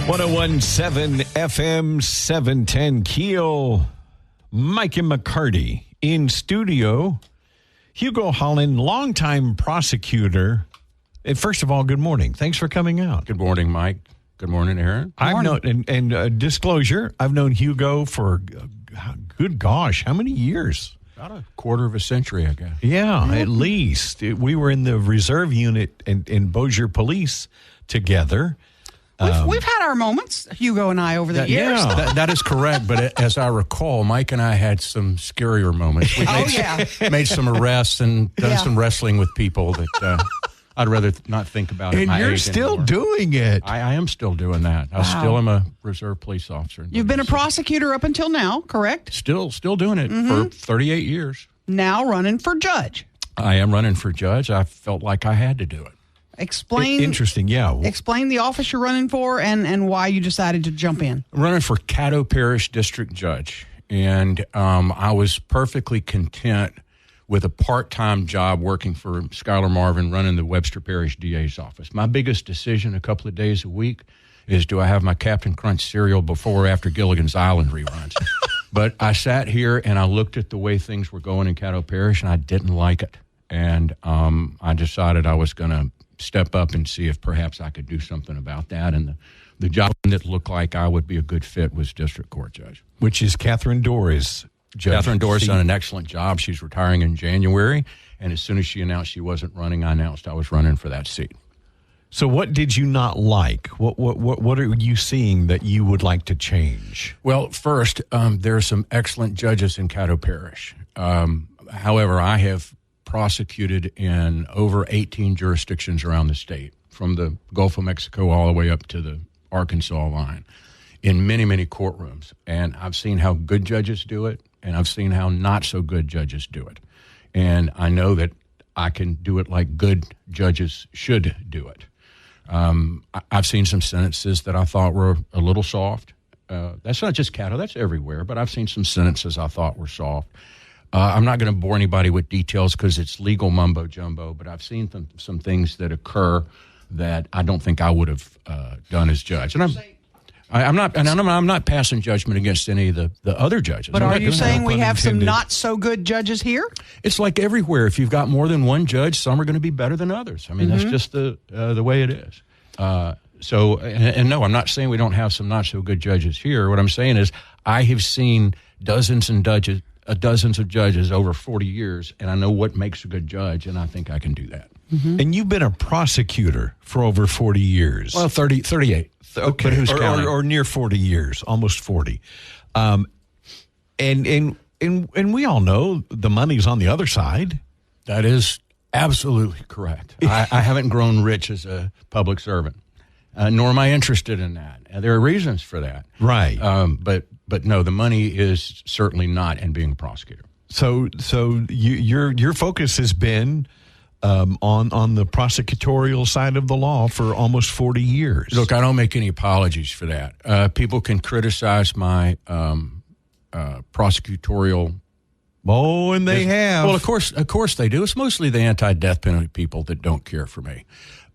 1017 FM 710 KEEL. Mike and McCarty in studio. Hugo Holland, longtime prosecutor. And first of all, good morning. Thanks for coming out. Good morning, Mike. Good morning, Aaron. I've known, and disclosure, I've known Hugo for, good gosh, how many years? About a quarter of a century, I guess. Yeah, at least. We were in the reserve unit in Bossier Police together. We've had our moments, Hugo and I, over the years. Yeah. That is correct. But as I recall, Mike and I had some scarier moments. We made some arrests and done some wrestling with people that I'd rather not think about. And you're still doing it. I am still doing that. I still am a reserve police officer. You've been a prosecutor up until now, correct? Still doing it for 38 years. Now running for judge. I am running for judge. I felt like I had to do it. Explain. Interesting, yeah. Explain the office you're running for and why you decided to jump in. I'm running for Caddo Parish District Judge, and I was perfectly content with a part-time job working for Skylar Marvin running the Webster Parish DA's office. My biggest decision a couple of days a week is, do I have my Captain Crunch cereal before or after Gilligan's Island reruns? But I sat here and I looked at the way things were going in Caddo Parish, and I didn't like it. And I decided I was going to step up and see if perhaps I could do something about that. And the job that looked like I would be a good fit was district court judge. Which is Catherine Dorr's judge. Catherine Dorr's done an excellent job. She's retiring in January. And as soon as she announced she wasn't running, I announced I was running for that seat. So what did you not like? What are you seeing that you would like to change? Well, first, there are some excellent judges in Caddo Parish. However, I have prosecuted in over 18 jurisdictions around the state, from the Gulf of Mexico all the way up to the Arkansas line, in many, many courtrooms. And I've seen how good judges do it, and I've seen how not so good judges do it. And I know that I can do it like good judges should do it. I've seen some sentences that I thought were a little soft. That's not just Caddo, that's everywhere, but I've seen some sentences I thought were soft. I'm not going to bore anybody with details because it's legal mumbo jumbo, but I've seen some things that occur that I don't think I would have done as judge. And I'm not passing judgment against any of the other judges. But are you saying we have some not so good judges here? It's like everywhere. If you've got more than one judge, some are going to be better than others. I mean, that's just the way it is. So no, I'm not saying we don't have some not so good judges here. What I'm saying is I have seen dozens of judges over 40 years, and I know what makes a good judge, and I think I can do that. And you've been a prosecutor for over 40 years. Well, 38. Okay, but who's counting? Or near 40 years, almost 40. And we all know the money's on the other side. That is absolutely correct. I haven't grown rich as a public servant, nor am I interested in that. There are reasons for that. Right. But no, the money is certainly not in being a prosecutor. So your focus has been on the prosecutorial side of the law for almost 40 years. Look, I don't make any apologies for that. People can criticize my prosecutorial. Oh, and they have. Well, of course they do. It's mostly the anti-death penalty people that don't care for me.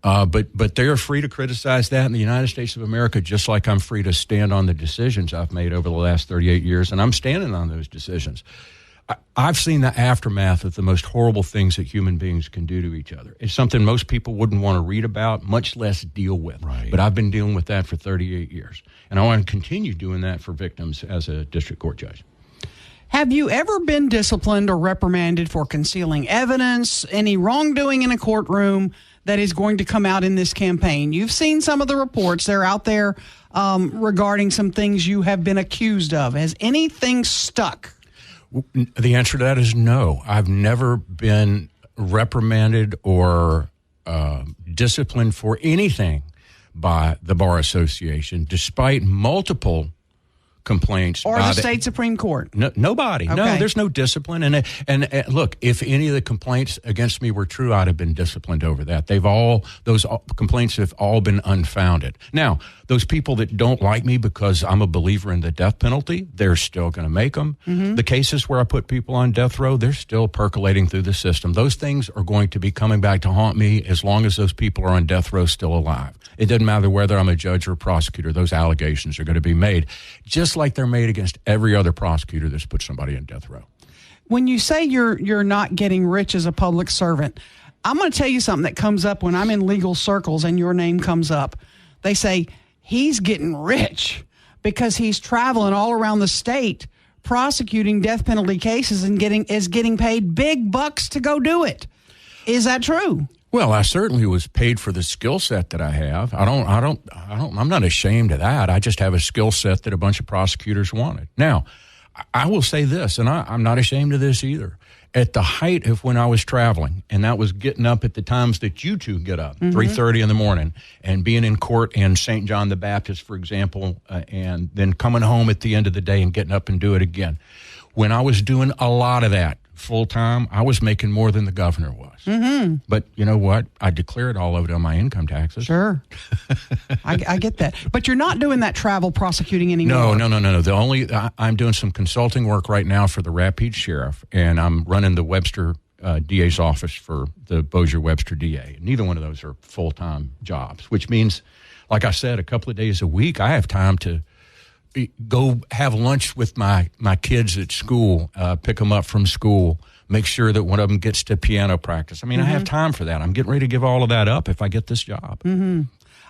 But they are free to criticize that in the United States of America, just like I'm free to stand on the decisions I've made over the last 38 years, and I'm standing on those decisions. I've seen the aftermath of the most horrible things that human beings can do to each other. It's something most people wouldn't want to read about, much less deal with. Right. But I've been dealing with that for 38 years, and I want to continue doing that for victims as a district court judge. Have you ever been disciplined or reprimanded for concealing evidence, any wrongdoing in a courtroom that is going to come out in this campaign? You've seen some of the reports. They're out there regarding some things you have been accused of. Has anything stuck? The answer to that is no. I've never been reprimanded or disciplined for anything by the Bar Association, despite multiple complaints. Or the state Supreme Court? Nobody. Okay. No, there's no discipline. And look, if any of the complaints against me were true, I'd have been disciplined over that. Those complaints have all been unfounded. Now, those people that don't like me because I'm a believer in the death penalty, they're still going to make them. Mm-hmm. The cases where I put people on death row, they're still percolating through the system. Those things are going to be coming back to haunt me as long as those people are on death row still alive. It doesn't matter whether I'm a judge or a prosecutor. Those allegations are going to be made, just like they're made against every other prosecutor that's put somebody in death row. When you say you're not getting rich as a public servant, I'm going to tell you something that comes up when I'm in legal circles and your name comes up. They say, he's getting rich because he's traveling all around the state prosecuting death penalty cases and getting paid big bucks to go do it. Is that true? Well, I certainly was paid for the skill set that I have. I'm not ashamed of that. I just have a skill set that a bunch of prosecutors wanted. Now, I will say this, and I'm not ashamed of this either. At the height of when I was traveling, and that was getting up at the times that you two get up, 3:30 in the morning, and being in court in St. John the Baptist, for example, and then coming home at the end of the day and getting up and do it again. When I was doing a lot of that full time, I was making more than the governor was. Mm-hmm. But you know what? I declared all of it on my income taxes. Sure. I get that. But you're not doing that travel prosecuting anymore. No. I'm doing some consulting work right now for the Rapides Sheriff, and I'm running the Webster DA's office for the Bossier Webster DA. Neither one of those are full-time jobs, which means, like I said, a couple of days a week, I have time to go have lunch with my kids at school, pick them up from school, make sure that one of them gets to piano practice. I mean, I have time for that. I'm getting ready to give all of that up if I get this job. Mm-hmm.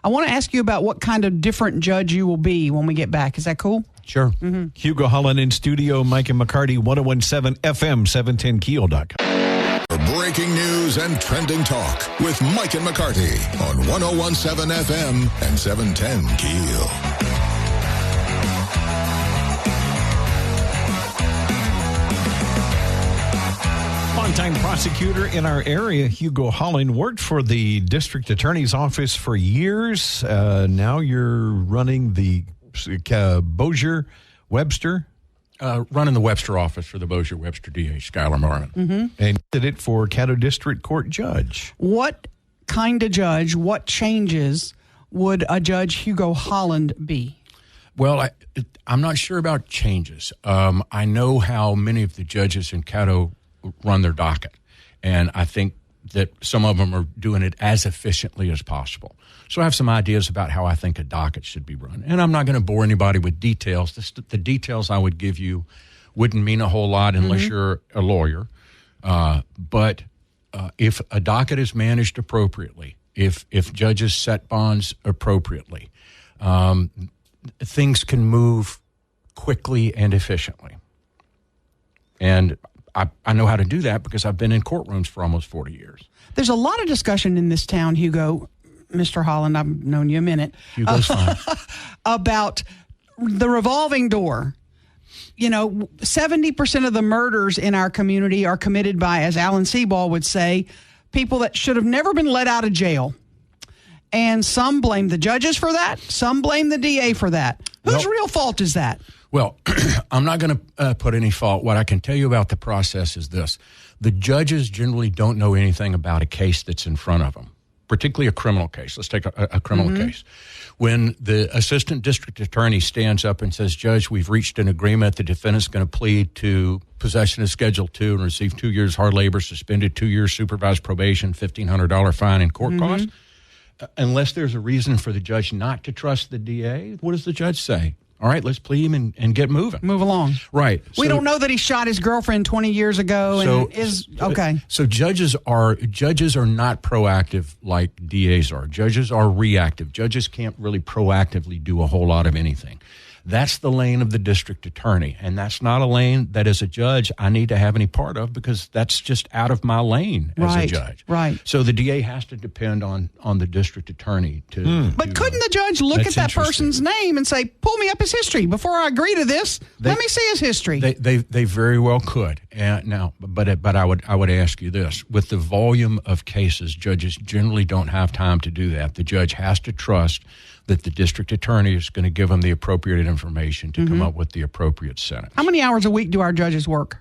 I want to ask you about what kind of different judge you will be when we get back. Is that cool? Sure. Mm-hmm. Hugo Holland in studio, Mike and McCarty, 1017 FM, 710keel.com. Breaking news and trending talk with Mike and McCarty on 1017 FM and 710 Keel. Longtime prosecutor in our area, Hugo Holland, worked for the district attorney's office for years. Now you're running the Bossier Webster. Running the Webster office for the Bossier Webster DA, Skylar Marvin. Mm-hmm. And did it for Caddo District Court judge. What kind of judge, what changes would a Judge Hugo Holland be? Well, I'm not sure about changes. I know how many of the judges in Caddo run their docket, and I think that some of them are doing it as efficiently as possible. So I have some ideas about how I think a docket should be run, and I'm not going to bore anybody with details. The details I would give you wouldn't mean a whole lot unless you're a lawyer, but if a docket is managed appropriately, if judges set bonds appropriately, things can move quickly and efficiently. And I know how to do that because I've been in courtrooms for almost 40 years. There's a lot of discussion in this town, Hugo, Mr. Holland, I've known you a minute. Hugo's fine. About the revolving door. You know, 70% of the murders in our community are committed by, as Alan Seaball would say, people that should have never been let out of jail. And some blame the judges for that. Some blame the DA for that. Whose real fault is that? Well, I'm not going to put any fault. What I can tell you about the process is this. The judges generally don't know anything about a case that's in front of them, particularly a criminal case. Let's take a criminal case. When the assistant district attorney stands up and says, Judge, we've reached an agreement. The defendant's going to plead to possession of Schedule 2 and receive 2 years hard labor, suspended 2 years supervised probation, $1,500 fine, and court costs. Unless there's a reason for the judge not to trust the DA, what does the judge say? All right, let's plea him and get moving. Move along. Right. We don't know that he shot his girlfriend 20 years ago and is okay. So judges are not proactive like DAs are. Judges are reactive. Judges can't really proactively do a whole lot of anything. That's the lane of the district attorney, and that's not a lane that as a judge I need to have any part of because that's just out of my lane as a judge. Right. So the DA has to depend on the district attorney to But couldn't the judge look at that person's name and say, pull me up his history before I agree to this? Let me see his history. They very well could. But I would ask you this. With the volume of cases, judges generally don't have time to do that. The judge has to trust that the district attorney is going to give them the appropriate information to come up with the appropriate sentence. How many hours a week do our judges work?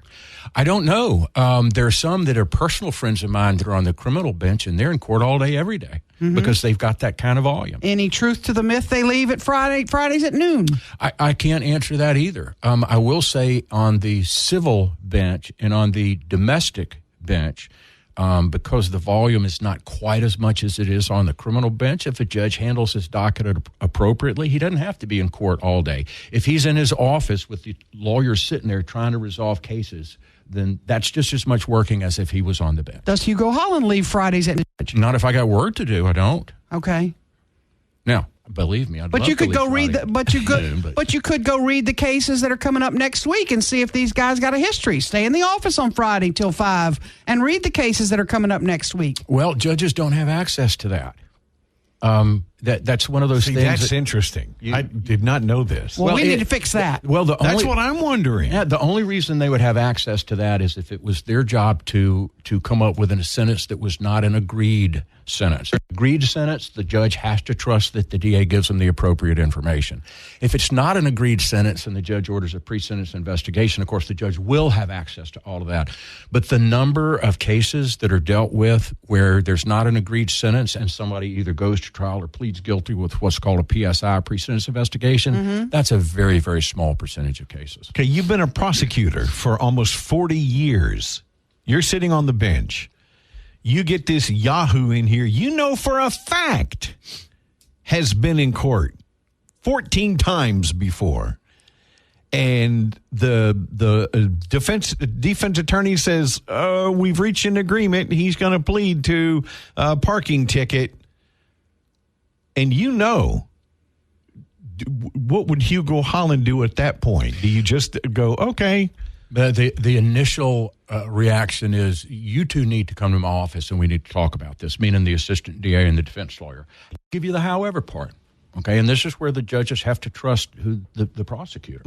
I don't know. There are some that are personal friends of mine that are on the criminal bench, and they're in court all day, every day, because they've got that kind of volume. Any truth to the myth they leave at Fridays at noon? I can't answer that either. I will say on the civil bench and on the domestic bench, because the volume is not quite as much as it is on the criminal bench, if a judge handles his docket appropriately, he doesn't have to be in court all day. If he's in his office with the lawyers sitting there trying to resolve cases, then that's just as much working as if he was on the bench. Does Hugo Holland leave Fridays at noon? Not if I got work to do. I don't. Okay. Now, believe me, but you could go read but you could go read the cases that are coming up next week and see if these guys got a history. Stay in the office on Friday till 5 and read the cases that are coming up next week. Well, judges don't have access to that. That's one of those things. That's interesting. I did not know this. Well, we need to fix that. Well, that's what I'm wondering. Yeah, the only reason they would have access to that is if it was their job to come up with a sentence that was not an agreed sentence. Agreed sentence, the judge has to trust that the DA gives them the appropriate information. If it's not an agreed sentence and the judge orders a pre-sentence investigation, of course, the judge will have access to all of that. But the number of cases that are dealt with where there's not an agreed sentence and somebody either goes to trial or pleads guilty with what's called a PSI, pre-sentence investigation, that's a very, very small percentage of cases. Okay, you've been a prosecutor for almost 40 years. You're sitting on the bench. You get this Yahoo in here, you know for a fact has been in court 14 times before. And the defense attorney says, we've reached an agreement. He's going to plead to a parking ticket. And what would Hugo Holland do at that point? Do you just go, okay? The initial reaction is, you two need to come to my office and we need to talk about this, meaning the assistant DA and the defense lawyer. I'll give you the however part, okay? And this is where the judges have to trust the prosecutor.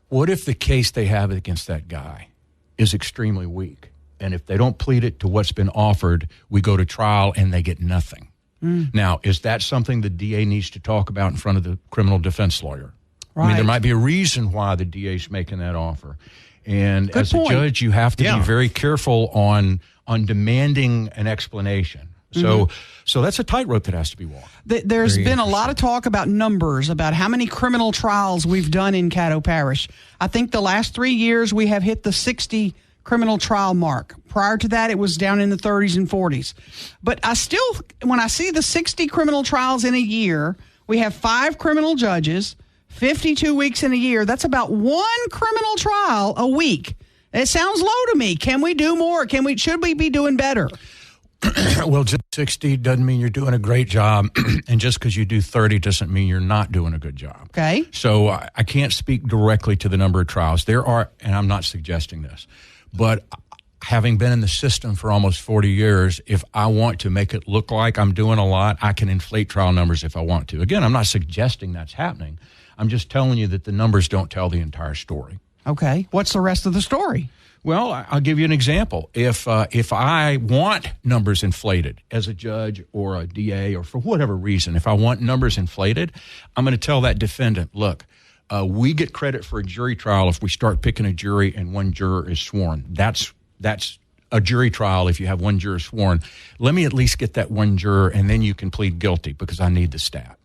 What if the case they have against that guy is extremely weak? And if they don't plead it to what's been offered, we go to trial and they get nothing. Now, is that something the DA needs to talk about in front of the criminal defense lawyer? Right. I mean, there might be a reason why the DA is making that offer. And Good as point. a judge, you have to be very careful on demanding an explanation. So that's a tightrope that has to be walked. There's been a lot of talk about numbers, about how many criminal trials we've done in Caddo Parish. I think the last 3 years we have hit the 60 criminal trial mark. Prior to that, it was down in the 30s and 40s. But I still, when I see the 60 criminal trials in a year, we have 5 criminal judges, 52 weeks in a year. That's about 1 criminal trial a week. It sounds low to me. Can we do more? Should we be doing better? Well, just 60 doesn't mean you're doing a great job, and just because you do 30 doesn't mean you're not doing a good job. Okay. So I can't speak directly to the number of trials. There are, and I'm not suggesting this, but having been in the system for almost 40 years, if I want to make it look like I'm doing a lot, I can inflate trial numbers if I want to. Again, I'm not suggesting that's happening. I'm just telling you that the numbers don't tell the entire story. Okay. What's the rest of the story? Well, I'll give you an example. If I want numbers inflated as a judge or a DA or for whatever reason, if I want numbers inflated, I'm going to tell that defendant, look, we get credit for a jury trial if we start picking a jury and one juror is sworn. That's a jury trial if you have one juror sworn. Let me at least get that one juror, and then you can plead guilty because I need the stat.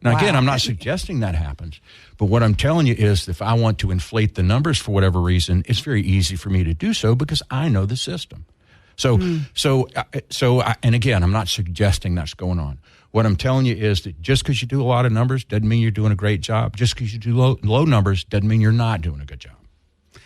Now, again, I'm not suggesting that happens, but what I'm telling you is if I want to inflate the numbers for whatever reason, it's very easy for me to do so because I know the system. So, and again, I'm not suggesting that's going on. What I'm telling you is that just because you do a lot of numbers doesn't mean you're doing a great job. Just because you do low numbers doesn't mean you're not doing a good job.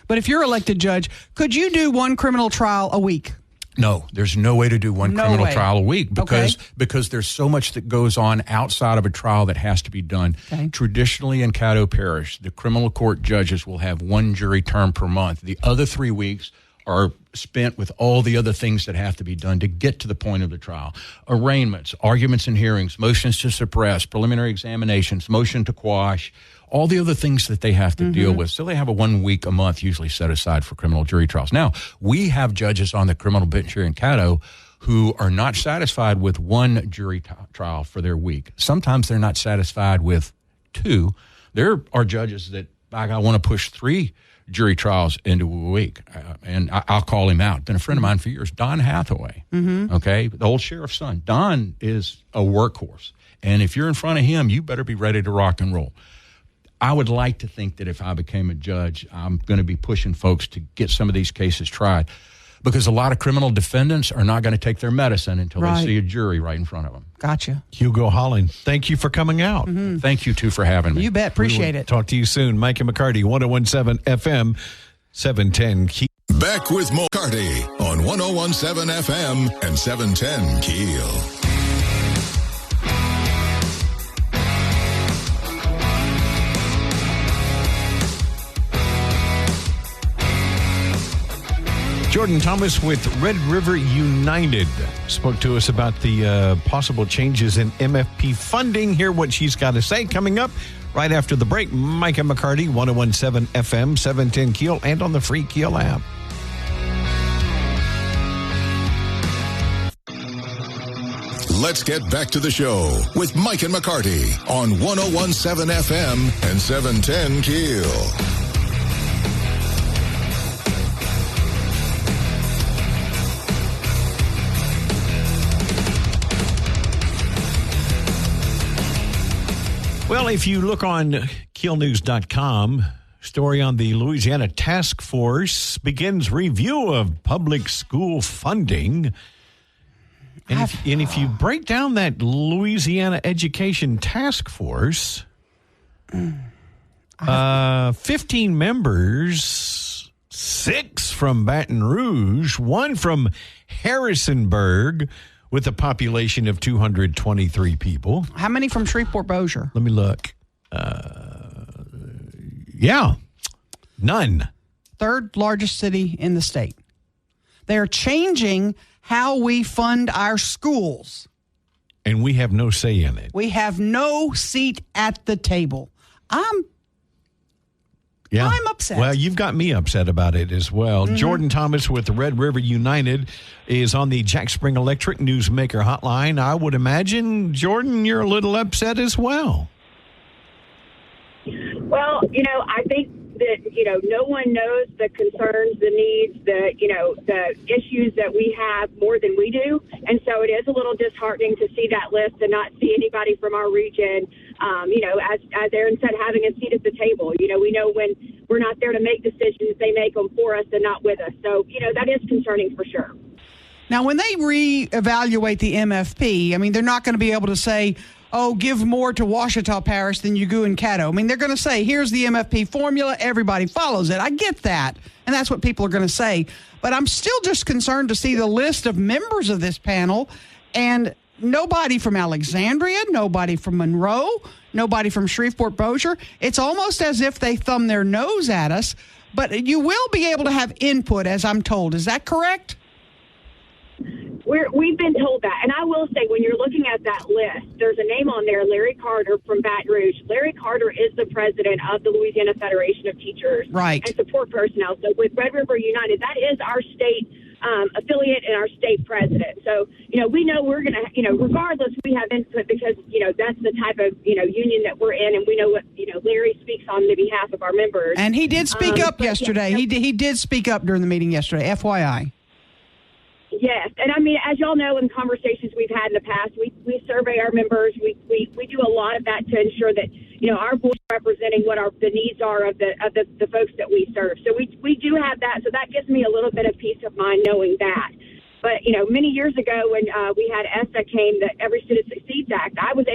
But if you're elected judge, could you do 1 criminal trial a week? No, there's no way to do one criminal trial a week because there's so much that goes on outside of a trial that has to be done. Okay. Traditionally in Caddo Parish, the criminal court judges will have 1 jury term per month. The other 3 weeks are spent with all the other things that have to be done to get to the point of the trial. Arraignments, arguments and hearings, motions to suppress, preliminary examinations, motion to quash, all the other things that they have to deal with. So they have a 1 week a month usually set aside for criminal jury trials. Now, we have judges on the criminal bench here in Caddo who are not satisfied with one jury trial for their week. Sometimes they're not satisfied with two. There are judges that I want to push 3 jury trials into a week, and I'll call him out. Been a friend of mine for years, Don Hathaway, okay, the old sheriff's son. Don is a workhorse, and if you're in front of him, you better be ready to rock and roll. I would like to think that if I became a judge, I'm going to be pushing folks to get some of these cases tried, because a lot of criminal defendants are not going to take their medicine until they see a jury right in front of them. Gotcha. Hugo Holland, thank you for coming out. Thank you, too, for having me. You bet. Appreciate it. Talk to you soon. Mike and McCarty, 101.7 FM, 710 KEEL. Back with McCarty on 101.7 FM and 710 KEEL. Jordan Thomas with Red River United spoke to us about the possible changes in MFP funding. Hear what she's got to say coming up right after the break. Mike and McCarty, 101.7 FM, 710 KEEL, and on the free KEEL app. Let's get back to the show with Mike and McCarty on 101.7 FM and 710 KEEL. Well, if you look on KeelNews.com, story on the Louisiana Task Force begins review of public school funding. And if you break down that Louisiana Education Task Force, 15 members, 6 from Baton Rouge, 1 from Harrisonburg, with a population of 223 people. How many from Shreveport Bossier? Let me look. None. 3rd largest city in the state. They're changing how we fund our schools. And we have no say in it. We have no seat at the table. I'm upset. Well, you've got me upset about it as well. Jordan Thomas with Red River United is on the Jack Spring Electric Newsmaker hotline. I would imagine, Jordan, you're a little upset as well. Well, I think that, no one knows the concerns, the needs, the issues that we have more than we do. And so it is a little disheartening to see that list and not see anybody from our region, as Aaron said, having a seat at the table. We know when we're not there to make decisions, they make them for us and not with us. So, that is concerning for sure. Now, when they reevaluate the MFP, they're not going to be able to say, oh, give more to Ouachita Parish than you do in Caddo. They're going to say, here's the MFP formula. Everybody follows it. I get that. And that's what people are going to say. But I'm still just concerned to see the list of members of this panel, and nobody from Alexandria, nobody from Monroe, nobody from Shreveport Bossier. It's almost as if they thumb their nose at us. But you will be able to have input, as I'm told. Is that correct? We've been told that. And I will say, when you're looking at that list, there's a name on there, Larry Carter from Baton Rouge. Larry Carter is the president of the Louisiana Federation of Teachers and Support Personnel. So with Red River United, that is our state affiliate and our state president. So, we know we're going to, regardless, we have input because, that's the type of, union that we're in. And we know what, Larry speaks on the behalf of our members. And he did speak up yesterday. He did speak up during the meeting yesterday, FYI. Yes. And as y'all know, in conversations we've had in the past, we survey our members. We do a lot of that to ensure that, our voice representing what the needs are of the folks that we serve. So we do have that. So that gives me a little bit of peace of mind knowing that. But, many years ago when we had ESSA came, the Every Student Succeeds Act, I was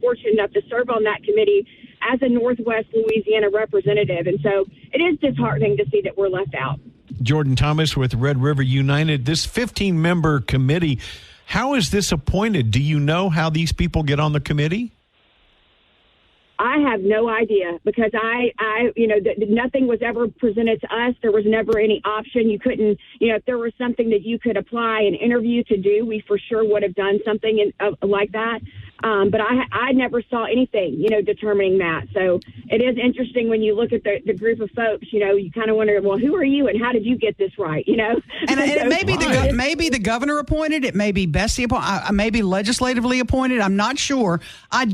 fortunate enough to serve on that committee as a Northwest Louisiana representative. And so it is disheartening to see that we're left out. Jordan Thomas with Red River United. This 15-member committee, how is this appointed? Do you know how these people get on the committee? I have no idea because nothing was ever presented to us. There was never any option. You couldn't, if there was something that you could apply an interview to do, we for sure would have done something like that. But I never saw anything, determining that. So it is interesting when you look at the group of folks, you kind of wonder, well, who are you and how did you get this right, And it may be maybe the governor appointed, it may be Bessie appointed, maybe legislatively appointed. I'm not sure. I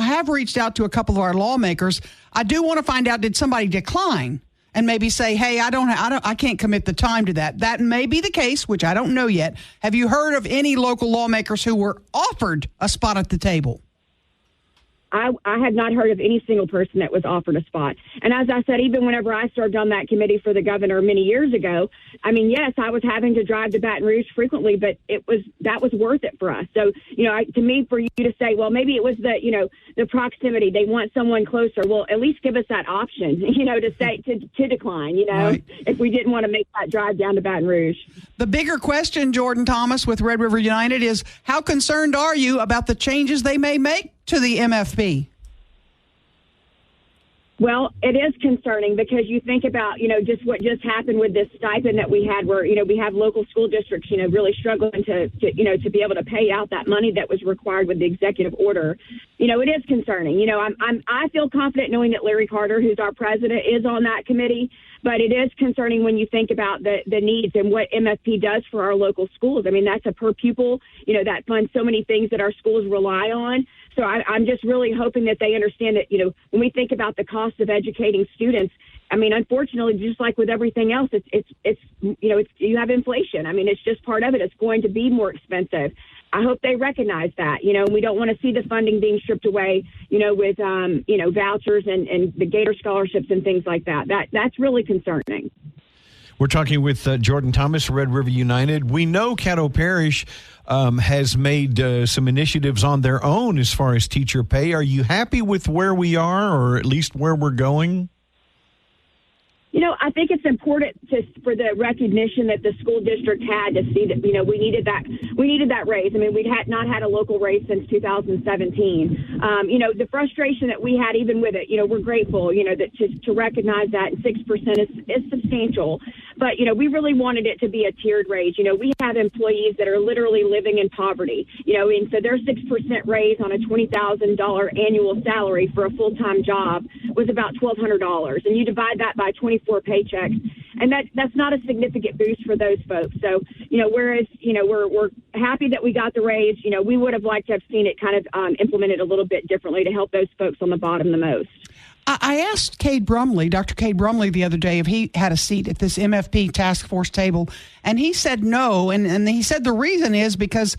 have reached out to a couple of our lawmakers. I do want to find out, did somebody decline? And maybe say, hey, I can't commit the time to that. That may be the case, which I don't know yet. Have you heard of any local lawmakers who were offered a spot at the table? I have not heard of any single person that was offered a spot. And as I said, even whenever I served on that committee for the governor many years ago, I mean, yes, I was having to drive to Baton Rouge frequently, but that was worth it for us. So, to me, for you to say, well, maybe it was the proximity, they want someone closer. Well, at least give us that option, to say, to decline, right, if we didn't want to make that drive down to Baton Rouge. The bigger question, Jordan Thomas with Red River United, is how concerned are you about the changes they may make to the MFP? Well, it is concerning because you think about, just what just happened with this stipend that we had where, we have local school districts, really struggling to be able to pay out that money that was required with the executive order. It is concerning. I feel confident knowing that Larry Carter, who's our president, is on that committee. But it is concerning when you think about the needs and what MFP does for our local schools. I mean, that's a per pupil, that funds so many things that our schools rely on. So I'm just really hoping that they understand that, when we think about the cost of educating students, I mean, unfortunately, just like with everything else, it's you have inflation. I mean, it's just part of it. It's going to be more expensive. I hope they recognize that, we don't want to see the funding being stripped away, with, vouchers and the Gator scholarships and things like that. That's really concerning. We're talking with Jordan Thomas, Red River United. We know Caddo Parish has made some initiatives on their own as far as teacher pay. Are you happy with where we are, or at least where we're going? I think it's important for the recognition that the school district had to see that, we needed that raise. I mean, we'd not had a local raise since 2017. The frustration that we had even with it, we're grateful, that to recognize that 6% is substantial. But, we really wanted it to be a tiered raise. We have employees that are literally living in poverty, and so their 6% raise on a $20,000 annual salary for a full-time job was about $1,200. And you divide that by 24 paychecks, and that's not a significant boost for those folks. So, whereas, we're happy that we got the raise, we would have liked to have seen it kind of implemented a little bit differently to help those folks on the bottom the most. I asked Dr. Cade Brumley, the other day if he had a seat at this MFP task force table, and he said no. And he said the reason is because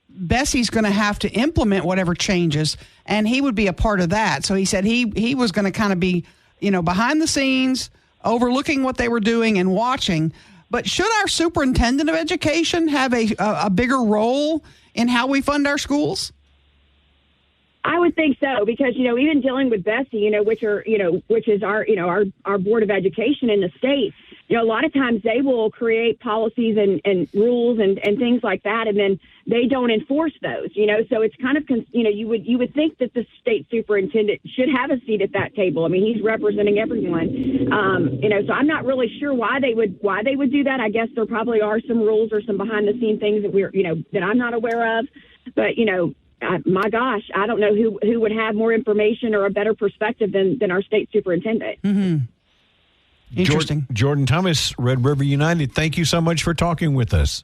Bessie's going to have to implement whatever changes, and he would be a part of that. So he said he was going to kind of be, behind the scenes, overlooking what they were doing and watching. But should our superintendent of education have a bigger role in how we fund our schools? I would think so, because, even dealing with Bessie, which is our Board of Education in the state, a lot of times they will create policies and rules and things like that, and then they don't enforce those, so it's kind of, you would think that the state superintendent should have a seat at that table. I mean, he's representing everyone, so I'm not really sure why they would do that. I guess there probably are some rules or some behind the scene things that that I'm not aware of, but, my gosh, I don't know who would have more information or a better perspective than our state superintendent. Mm-hmm. Interesting. Jordan Thomas, Red River United, thank you so much for talking with us.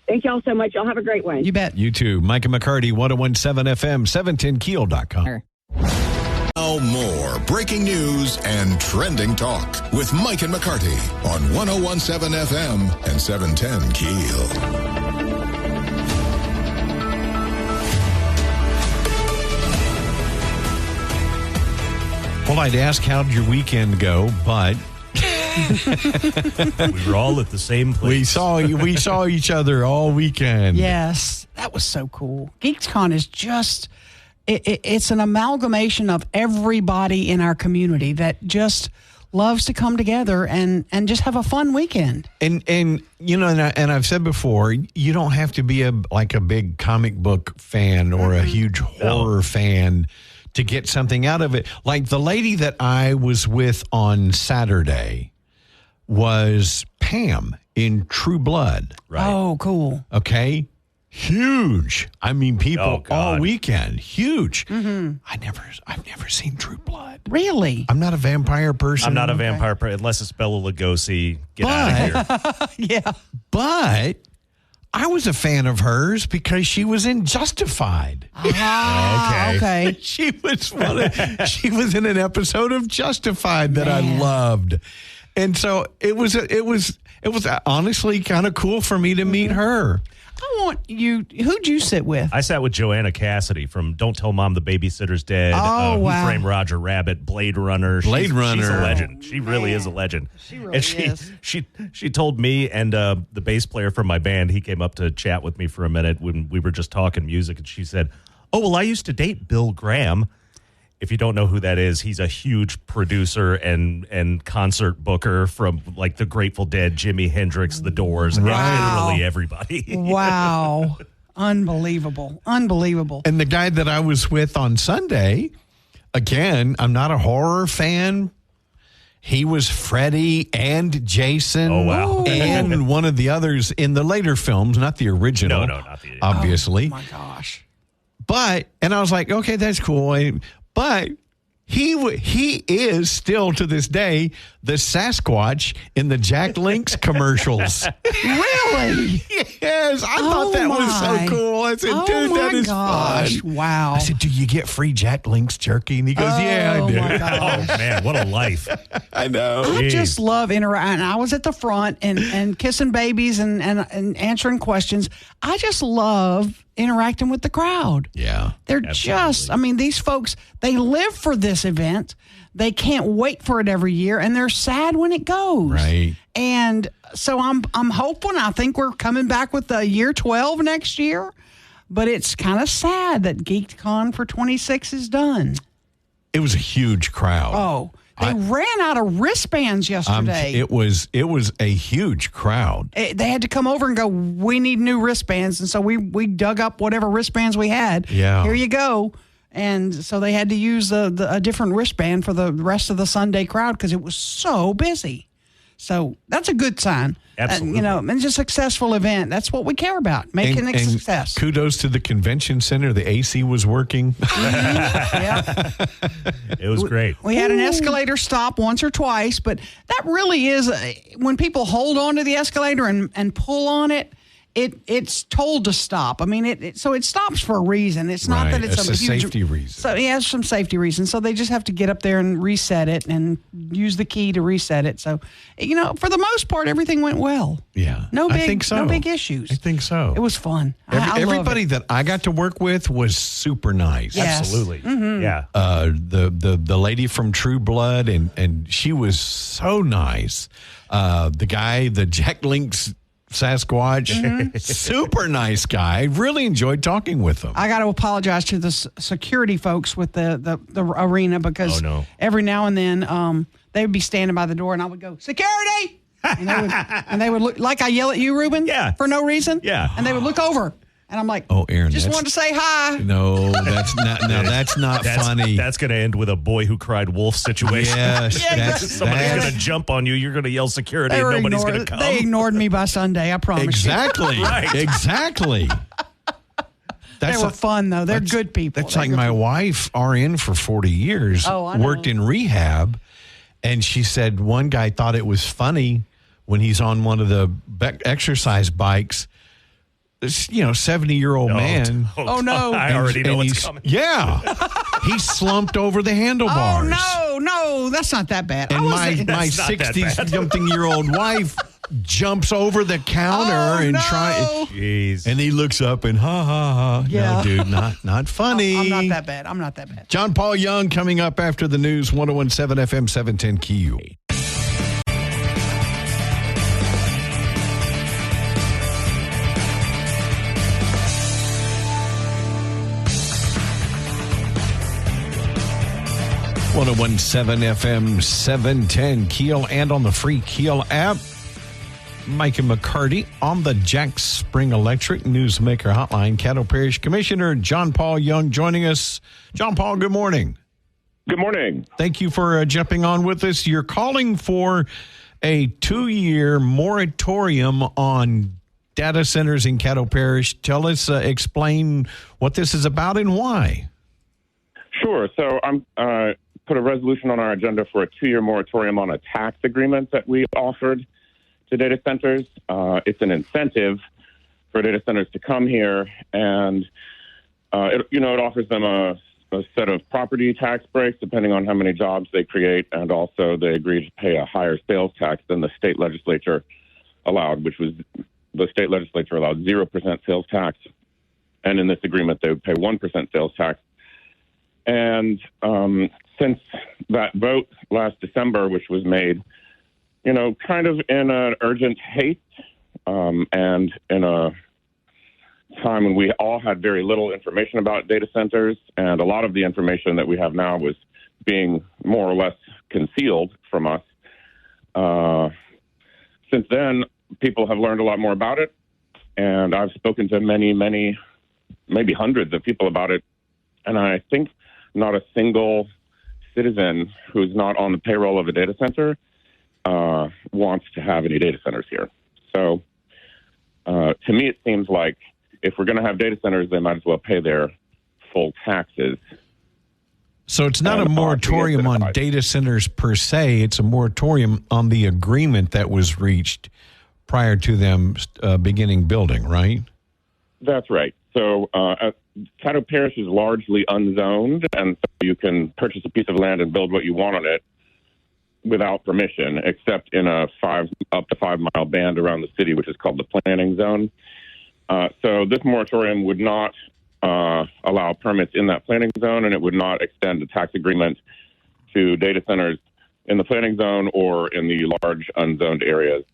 Thank y'all so much. Y'all have a great one. You bet. You too. Mike and McCarty, 101.7 FM, 710keel.com. Now more breaking news and trending talk with Mike and McCarty on 101.7 FM and 710 KEEL. Well, I'd ask how'd your weekend go, but we were all at the same place. We saw each other all weekend. Yes, that was so cool. GeeksCon is just it's an amalgamation of everybody in our community that just loves to come together and just have a fun weekend. And I've said before, you don't have to be a big comic book fan or a huge horror fan to get something out of it. Like the lady that I was with on Saturday was Pam in True Blood. Right. Oh, cool. Okay. Huge. I mean, people all God. weekend. Huge. Mm-hmm. I've never seen True Blood. Really? I'm not a vampire person. I'm not a vampire person unless it's Bela Lugosi. Get out of here. Yeah. But I was a fan of hers because she was in Justified. Okay. She was in an episode of Justified that I loved. And so it was honestly kind of cool for me to meet her. I want you. Who'd you sit with? I sat with Joanna Cassidy from Don't Tell Mom the Babysitter's Dead, Oh, wow. Who Framed Roger Rabbit, Blade Runner. She's a legend. She really is a legend. She really is. She told me and the bass player from my band, he came up to chat with me for a minute when we were just talking music, and she said, "Oh, well, I used to date Bill Graham." If you don't know who that is, he's a huge producer and concert booker from like the Grateful Dead, Jimi Hendrix, The Doors, literally everybody. Wow. Unbelievable. And the guy that I was with on Sunday, again, I'm not a horror fan. He was Freddy and Jason. Oh, wow. And one of the others in the later films, not the original. No, not the obviously. Oh, my gosh. And I was like, okay, that's cool. But he is still to this day the Sasquatch in the Jack Link's commercials. Really? Yes, I thought that was so cool. I said, dude, that is fun. Wow. I said, do you get free Jack Link's jerky? And he goes, yeah, I do. My gosh. Oh, man, what a life. I know. I just love interacting. I was at the front and kissing babies and answering questions. I just love interacting with the crowd. Yeah. They're these folks, they live for this event. They can't wait for it every year, and they're sad when it goes. Right. And so I'm hoping. I think we're coming back with the year 12 next year, but it's kind of sad that GeekCon for 26 is done. It was a huge crowd. Oh, they ran out of wristbands yesterday. It was a huge crowd. They had to come over and go, we need new wristbands. And so we dug up whatever wristbands we had. Yeah. Here you go. And so they had to use a different wristband for the rest of the Sunday crowd because it was so busy. So that's a good sign. Absolutely. And it's a successful event. That's what we care about, making a success. Kudos to the convention center. The AC was working. Yeah. It was great. We had an escalator stop once or twice, but that really is when people hold on to the escalator and pull on it. It's told to stop. I mean, so it stops for a reason. It's not that it's a huge safety reason. So yeah, it's some safety reasons. So they just have to get up there and reset it and use the key to reset it. So, for the most part, everything went well. Yeah, no big, I think so. No big issues. I think so. It was fun. Everybody that I got to work with was super nice. Yes. Absolutely. Mm-hmm. Yeah. The lady from True Blood and she was so nice. The guy, the Jack Link's Sasquatch, super nice guy. I really enjoyed talking with him. I got to apologize to the security folks with the arena because every now and then they would be standing by the door and I would go, security! And they would look like I yell at you, Ruben, for no reason. Yeah. And they would look over. And I'm like, Aaron, just wanted to say hi. No, that's not. No, that's not funny. That's going to end with a boy who cried wolf situation. Yes, somebody's going to jump on you. You're going to yell security, and nobody's going to come. They ignored me by Sunday. I promise. Exactly. you. Right. Exactly. They were fun though. They're good people. That's like my wife, RN for 40 years, worked in rehab, and she said one guy thought it was funny when he's on one of the exercise bikes. This 70-year-old man. Oh no! I already know what's coming. Yeah, he slumped over the handlebars. Oh no, that's not that bad. And my 60-something-year-old wife jumps over the counter and tries. Jeez. And he looks up and ha ha ha. Yeah. No, dude, not funny. I'm not that bad. John Paul Young coming up after the news. 101.7 FM 710 KEEL. .107 FM 710 KEEL and on the free KEEL app. Mike and McCarty on the Jack Spring Electric Newsmaker Hotline. Caddo Parish Commissioner John Paul Young joining us. John Paul, good morning. Good morning. Thank you for jumping on with us. You're calling for a 2-year moratorium on data centers in Caddo Parish. Tell us, explain what this is about and why. Sure. So I'm put a resolution on our agenda for a 2-year moratorium on a tax agreement that we offered to data centers. It's an incentive for data centers to come here, and it offers them a set of property tax breaks depending on how many jobs they create, and also they agree to pay a higher sales tax than the state legislature allowed, which was the state legislature allowed 0% sales tax, and in this agreement they would pay 1% sales tax. And since that vote last December, which was made, kind of in an urgent haste and in a time when we all had very little information about data centers, and a lot of the information that we have now was being more or less concealed from us. Since then, people have learned a lot more about it, and I've spoken to many, maybe hundreds of people about it, and I think not a single citizen who's not on the payroll of a data center wants to have any data centers here. So to me, it seems like if we're going to have data centers, they might as well pay their full taxes. So it's not a moratorium on data centers per se. It's a moratorium on the agreement that was reached prior to them beginning building, right? That's right. So Caddo Parish is largely unzoned, and so you can purchase a piece of land and build what you want on it without permission, except in a up to 5 mile band around the city, which is called the planning zone. So this moratorium would not allow permits in that planning zone, and it would not extend the tax agreement to data centers in the planning zone or in the large unzoned areas.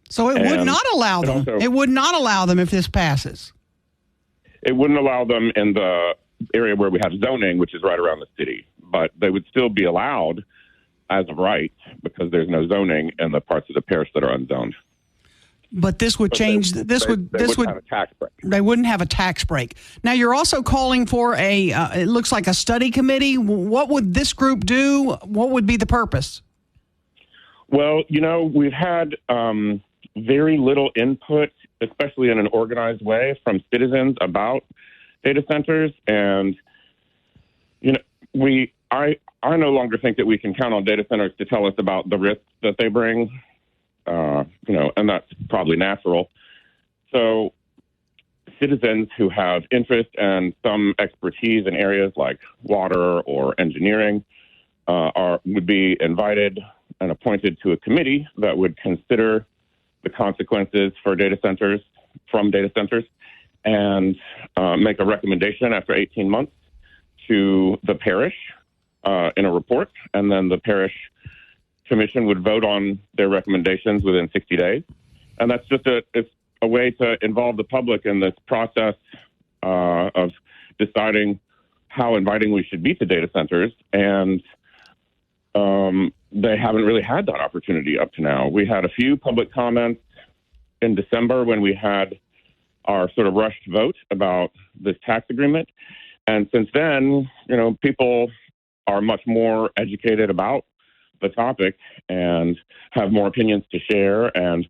So it would not allow them. It would not allow them if this passes. It wouldn't allow them in the area where we have zoning, which is right around the city, but they would still be allowed as of right because there's no zoning in the parts of the parish that are unzoned. But this would change. They wouldn't have a tax break. They wouldn't have a tax break. Now you're also calling for it looks like a study committee. What would this group do? What would be the purpose? Well, we've had very little input, especially in an organized way, from citizens about data centers, and I no longer think that we can count on data centers to tell us about the risks that they bring. And that's probably natural. So citizens who have interest and some expertise in areas like water or engineering would be invited and appointed to a committee that would consider the consequences for data centers and make a recommendation after 18 months to the parish in a report, and then the parish commission would vote on their recommendations within 60 days. And that's just a way to involve the public in this process of deciding how inviting we should be to data centers. And they haven't really had that opportunity up to now. We had a few public comments in December when we had our sort of rushed vote about this tax agreement. And since then, people are much more educated about the topic and have more opinions to share and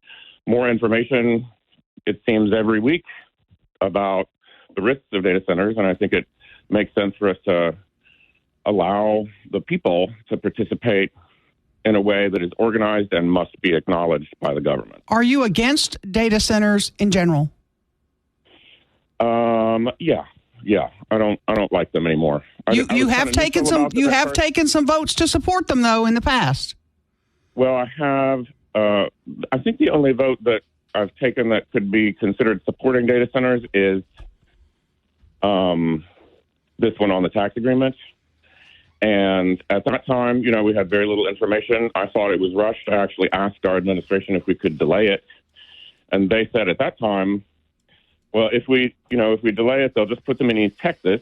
more information, it seems, every week about the risks of data centers. And I think it makes sense for us to allow the people to participate in a way that is organized and must be acknowledged by the government. Are you against data centers in general? Yeah. I don't like them anymore. You have taken some votes to support them though in the past. Well, I have. I think the only vote that I've taken that could be considered supporting data centers is this one on the tax agreement. And at that time, we had very little information. I thought it was rushed. I actually asked our administration if we could delay it. And they said at that time, well, if we delay it, they'll just put them in East Texas,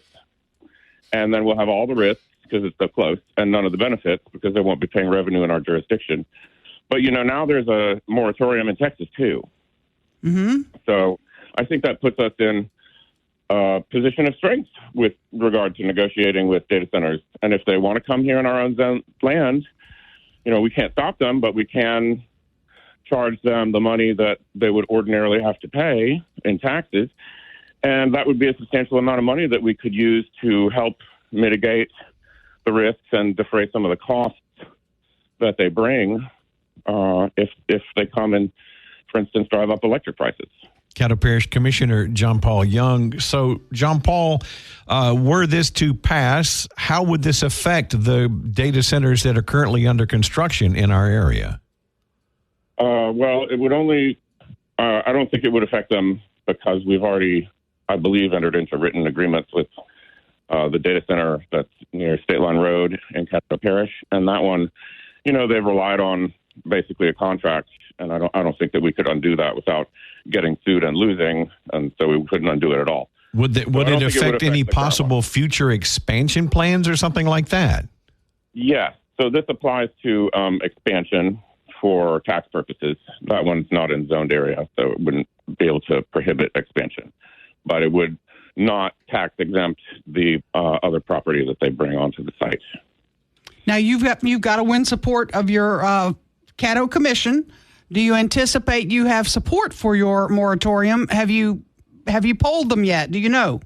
and then we'll have all the risks because it's so close, and none of the benefits because they won't be paying revenue in our jurisdiction. But, now there's a moratorium in Texas, too. Mm-hmm. So I think that puts us in a position of strength with regard to negotiating with data centers. And if they want to come here in our own land, we can't stop them, but we can charge them the money that they would ordinarily have to pay in taxes. And that would be a substantial amount of money that we could use to help mitigate the risks and defray some of the costs that they bring if they come and, for instance, drive up electric prices. Caddo Parish Commissioner John Paul Young. So, John Paul, were this to pass, how would this affect the data centers that are currently under construction in our area? Well, it would only, I don't think it would affect them because we've already, I believe, entered into written agreements with the data center that's near State Line Road in Caddo Parish. And that one, they've relied on basically a contract, and I don't think that we could undo that without getting sued and losing, and so we couldn't undo it at all. Would it affect any possible future expansion plans or something like that? Yes. So this applies to expansion for tax purposes. That one's not in zoned area, so it wouldn't be able to prohibit expansion. But it would not tax exempt the other property that they bring onto the site. Now, you've got to win support of your Caddo Commission. Do you anticipate you have support for your moratorium? Have you polled them yet? Do you know?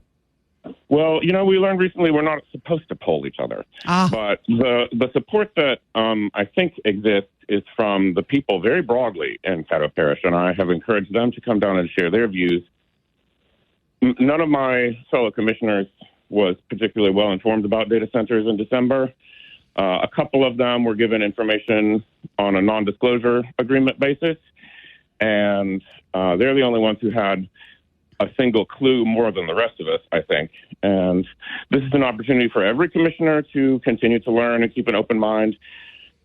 Well, we learned recently we're not supposed to poll each other. But the support that I think exists is from the people very broadly in Caddo Parish, and I have encouraged them to come down and share their views. None of my fellow commissioners was particularly well informed about data centers in December. A couple of them were given information on a non-disclosure agreement basis, and they're the only ones who had a single clue more than the rest of us, I think. And this is an opportunity for every commissioner to continue to learn and keep an open mind.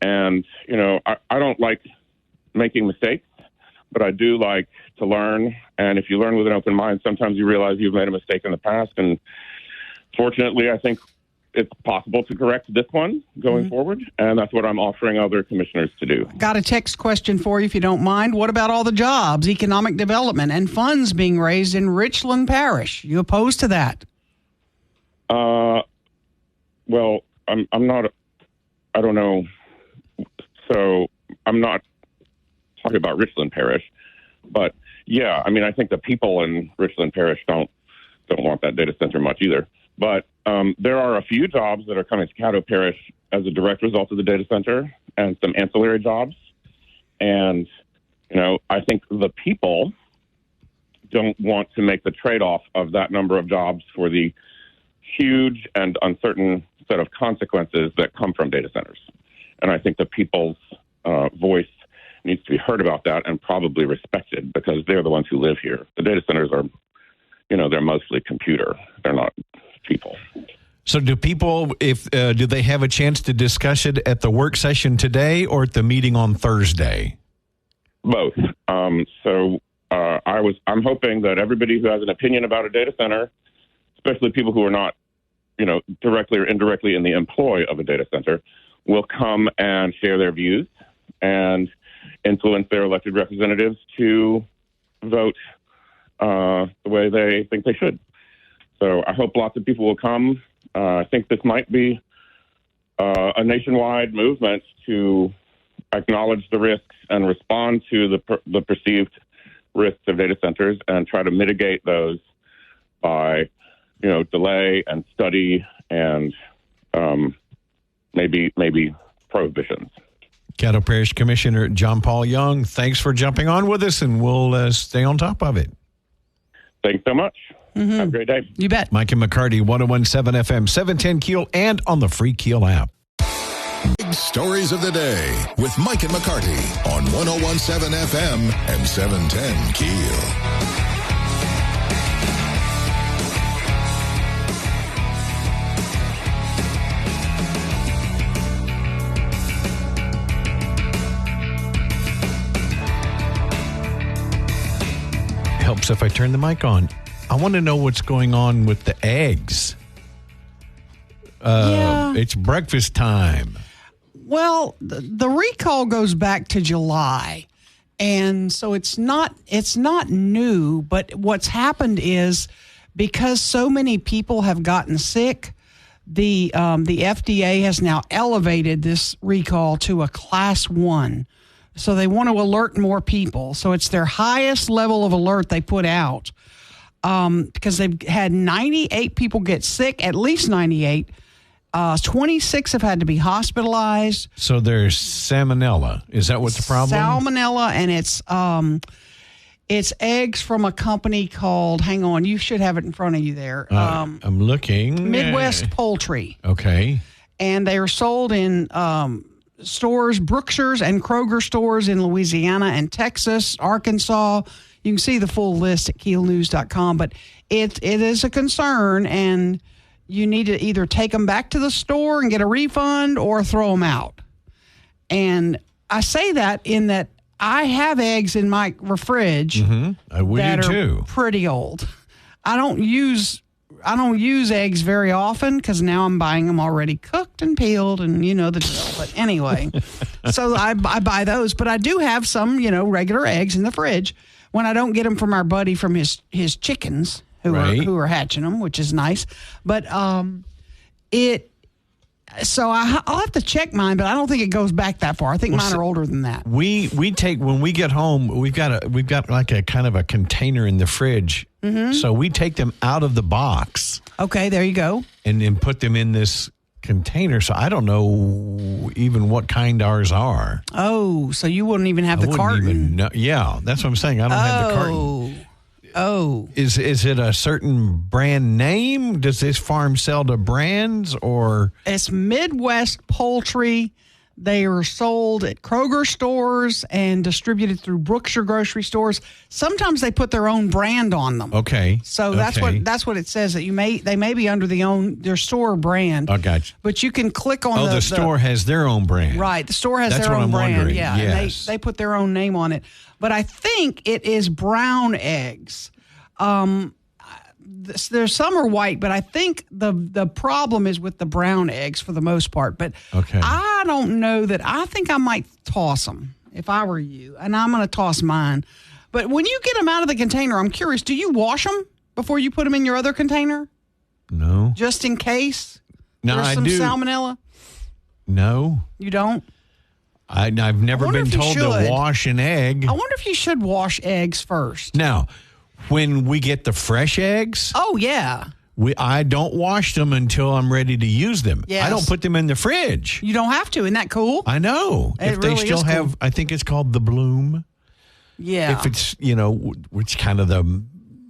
And, I don't like making mistakes, but I do like to learn. And if you learn with an open mind, sometimes you realize you've made a mistake in the past. And fortunately, I think it's possible to correct this one going forward, and that's what I'm offering other commissioners to do. Got a text question for you, if you don't mind. What about all the jobs, economic development, and funds being raised in Richland Parish? You opposed to that? Well, I'm not. I don't know. So I'm not talking about Richland Parish, but yeah, I think the people in Richland Parish don't want that data center much either. But there are a few jobs that are coming to Caddo Parish as a direct result of the data center and some ancillary jobs. And, I think the people don't want to make the trade-off of that number of jobs for the huge and uncertain set of consequences that come from data centers. And I think the people's voice needs to be heard about that and probably respected because they're the ones who live here. The data centers are, they're mostly computer. They're not people. So do people, do they have a chance to discuss it at the work session today or at the meeting on Thursday? Both. I'm hoping that everybody who has an opinion about a data center, especially people who are not, directly or indirectly in the employ of a data center, will come and share their views and influence their elected representatives to vote the way they think they should. So I hope lots of people will come. I think this might be a nationwide movement to acknowledge the risks and respond to the perceived risks of data centers and try to mitigate those by, delay and study and maybe prohibitions. Caddo Parish Commissioner John Paul Young, thanks for jumping on with us, and we'll stay on top of it. Thanks so much. Have a great day. You bet. Mike and McCarty, 101.7 FM, 710 KEEL, and on the free KEEL app. Big stories of the day with Mike and McCarty on 101.7 FM and 710 KEEL. Helps if I turn the mic on. I want to know what's going on with the eggs. It's breakfast time. Well, the recall goes back to July, and so it's not new. But what's happened is because so many people have gotten sick, the FDA has now elevated this recall to a class 1. So they want to alert more people. So it's their highest level of alert they put out because they've had 98 people get sick, at least 98. 26 have had to be hospitalized. So there's salmonella. Is that what the problem? Salmonella, and it's eggs from a company called, hang on, you should have it in front of you there. I'm looking. Midwest Poultry. Okay. And they are sold in stores, Brookshire's and Kroger stores in Louisiana and Texas, Arkansas. You can see the full list at keelnews.com, but it is a concern, and you need to either take them back to the store and get a refund or throw them out. And I say that in that I have eggs in my fridge that are pretty old. I don't use eggs very often because now I'm buying them already cooked and peeled, and you know the drill. But anyway, so I buy those. But I do have some, regular eggs in the fridge when I don't get them from our buddy from his chickens who are hatching them, which is nice. But so I'll have to check mine, but I don't think it goes back that far. I think mine are older than that. We take, when we get home, we've got like a kind of a container in the fridge. Mm-hmm. So we take them out of the box. Okay, there you go. And then put them in this container. So I don't know even what kind ours are. Oh, so you wouldn't even have the carton. Yeah, that's what I'm saying. I don't have the carton. Oh. Is it a certain brand name? Does this farm sell to brands or? It's Midwest Poultry. They are sold at Kroger stores and distributed through Brookshire grocery stores. Sometimes they put their own brand on them. Okay. So that's what it says, that they may be under their store brand. I got you. But you can click on the store has their own brand. Right. The store has their own brand. Wondering. Yeah. Yes. And they put their own name on it. But I think it is brown eggs. There's some are white, but I think the problem is with the brown eggs for the most part. But okay. I don't know that. I think I might toss them if I were you, and I'm going to toss mine. But when you get them out of the container, I'm curious, do you wash them before you put them in your other container? No. Just in case there's some salmonella? No. You don't? I've never been told to wash an egg. I wonder if you should wash eggs first. Now, when we get the fresh eggs, oh yeah, I don't wash them until I'm ready to use them. Yes. I don't put them in the fridge. You don't have to. Isn't that cool? I know. If they still have, I think it's called the bloom. Yeah. If it's which kind of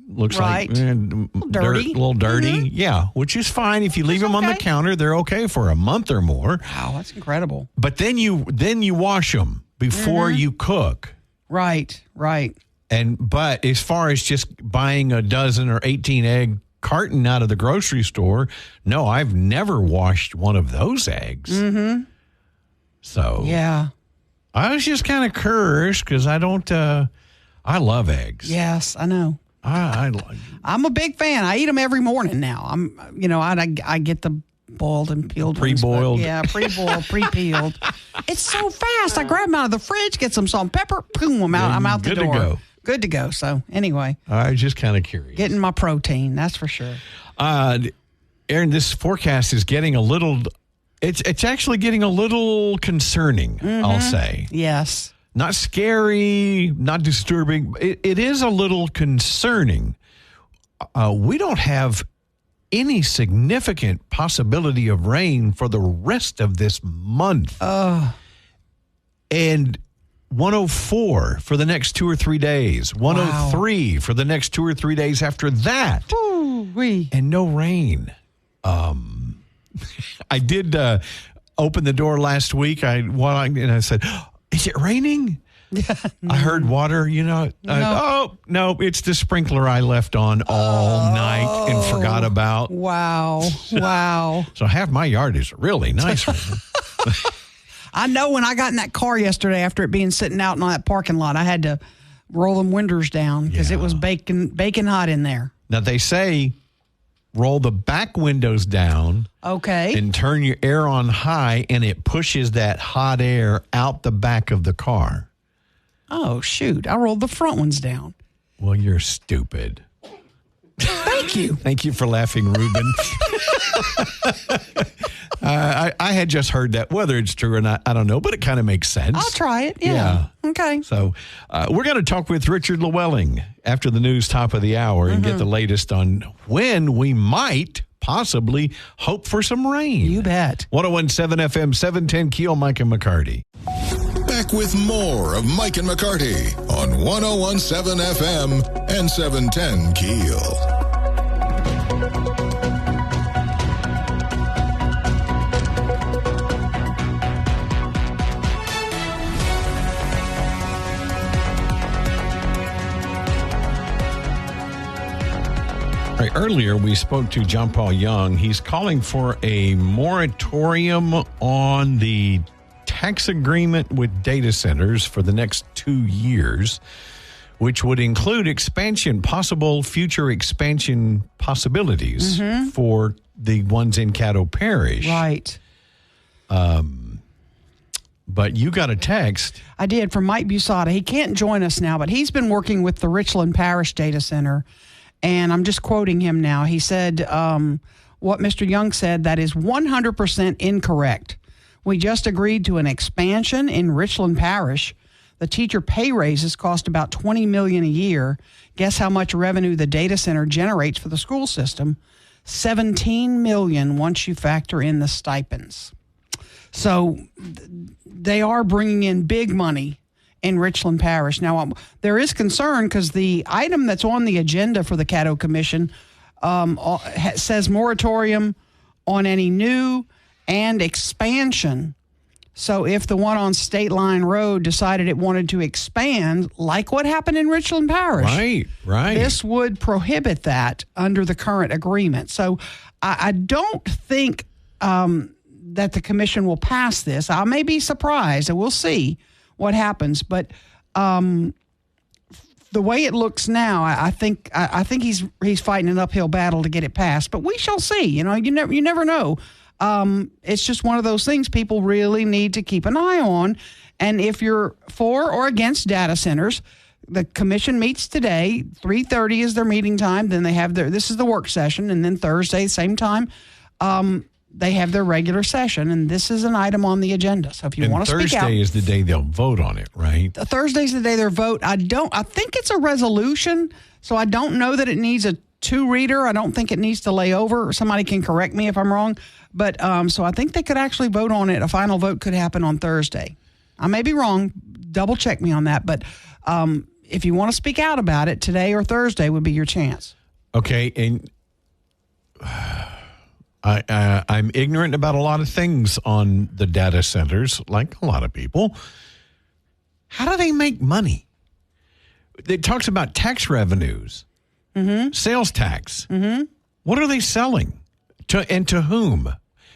looks like dirty, a little dirty. Mm-hmm. Yeah, which is fine if you leave them on the counter. They're okay for a month or more. Wow, that's incredible. But then you wash them before you cook. Right. But as far as just buying a dozen or 18 egg carton out of the grocery store, no, I've never washed one of those eggs. Mm-hmm. So yeah, I was just kind of curious because I don't. I love eggs. Yes, I know. I'm a big fan. I eat them every morning now. I get the boiled and peeled. Pre-boiled. Yeah, pre-boiled, pre-peeled. It's so fast. I grab them out of the fridge, get some salt and pepper, boom, I'm out the door. Good to go. Good to go. So anyway. I was just kind of curious. Getting my protein, that's for sure. Aaron, this forecast is getting a little, it's actually getting a little concerning, I'll say. Yes. Not scary, not disturbing. It is a little concerning. We don't have any significant possibility of rain for the rest of this month. And 104 for the next 2 or 3 days. 103 for the next 2 or 3 days after that. Ooh-wee. And no rain. I did open the door last week. And I said, is it raining? Yeah, no. I heard water, No. No, it's the sprinkler I left on all night and forgot about. Wow. So half my yard is really nice right now. I know when I got in that car yesterday after it being sitting out in that parking lot, I had to roll them windows down because it was baking hot in there. Now, they say roll the back windows down. Okay. And turn your air on high, and it pushes that hot air out the back of the car. Oh, shoot. I rolled the front ones down. Well, you're stupid. Thank you. Thank you for laughing, Ruben. I had just heard that. Whether it's true or not, I don't know, but it kind of makes sense. I'll try it. Yeah. Okay. So we're going to talk with Richard Llewellyn after the news top of the hour and get the latest on when we might possibly hope for some rain. You bet. 101.7 FM, 710 KEEL, Mike and McCarty. Back with more of Mike and McCarty on 101.7 FM and 710 KEEL. Right, earlier, we spoke to John Paul Young. He's calling for a moratorium on the tax agreement with data centers for the next 2 years, which would include possible future expansion possibilities for the ones in Caddo Parish. Right. But you got a text. I did, from Mike Busada. He can't join us now, but he's been working with the Richland Parish Data Center. And I'm just quoting him now. He said, what Mr. Young said, that is 100% incorrect. We just agreed to an expansion in Richland Parish. The teacher pay raises cost about $20 million a year. Guess how much revenue the data center generates for the school system? $17 million once you factor in the stipends. So they are bringing in big money in Richland Parish. Now, there is concern because the item that's on the agenda for the Caddo Commission says moratorium on any new and expansion. So if the one on State Line Road decided it wanted to expand, like what happened in Richland Parish, right, this would prohibit that under the current agreement. So I don't think that the commission will pass this. I may be surprised, and we'll see what happens. But the way it looks now, I think he's fighting an uphill battle to get it passed. But we shall see. You never know. It's just one of those things people really need to keep an eye on. And if you're for or against data centers, the commission meets today. 3:30 is their meeting time. Then they have this is the work session, and then Thursday, same time, they have their regular session, and this is an item on the agenda. So if you want to speak out, Thursday is the day they'll vote on it, right? Thursday's the day they vote. I think it's a resolution, so I don't know that it needs a two-reader. I don't think it needs to lay over. Somebody can correct me if I'm wrong. But so I think they could actually vote on it. A final vote could happen on Thursday. I may be wrong. Double check me on that. But if you want to speak out about it, today or Thursday would be your chance. Okay, and I'm ignorant about a lot of things on the data centers, like a lot of people. How do they make money? It talks about tax revenues, sales tax. What are they selling to whom?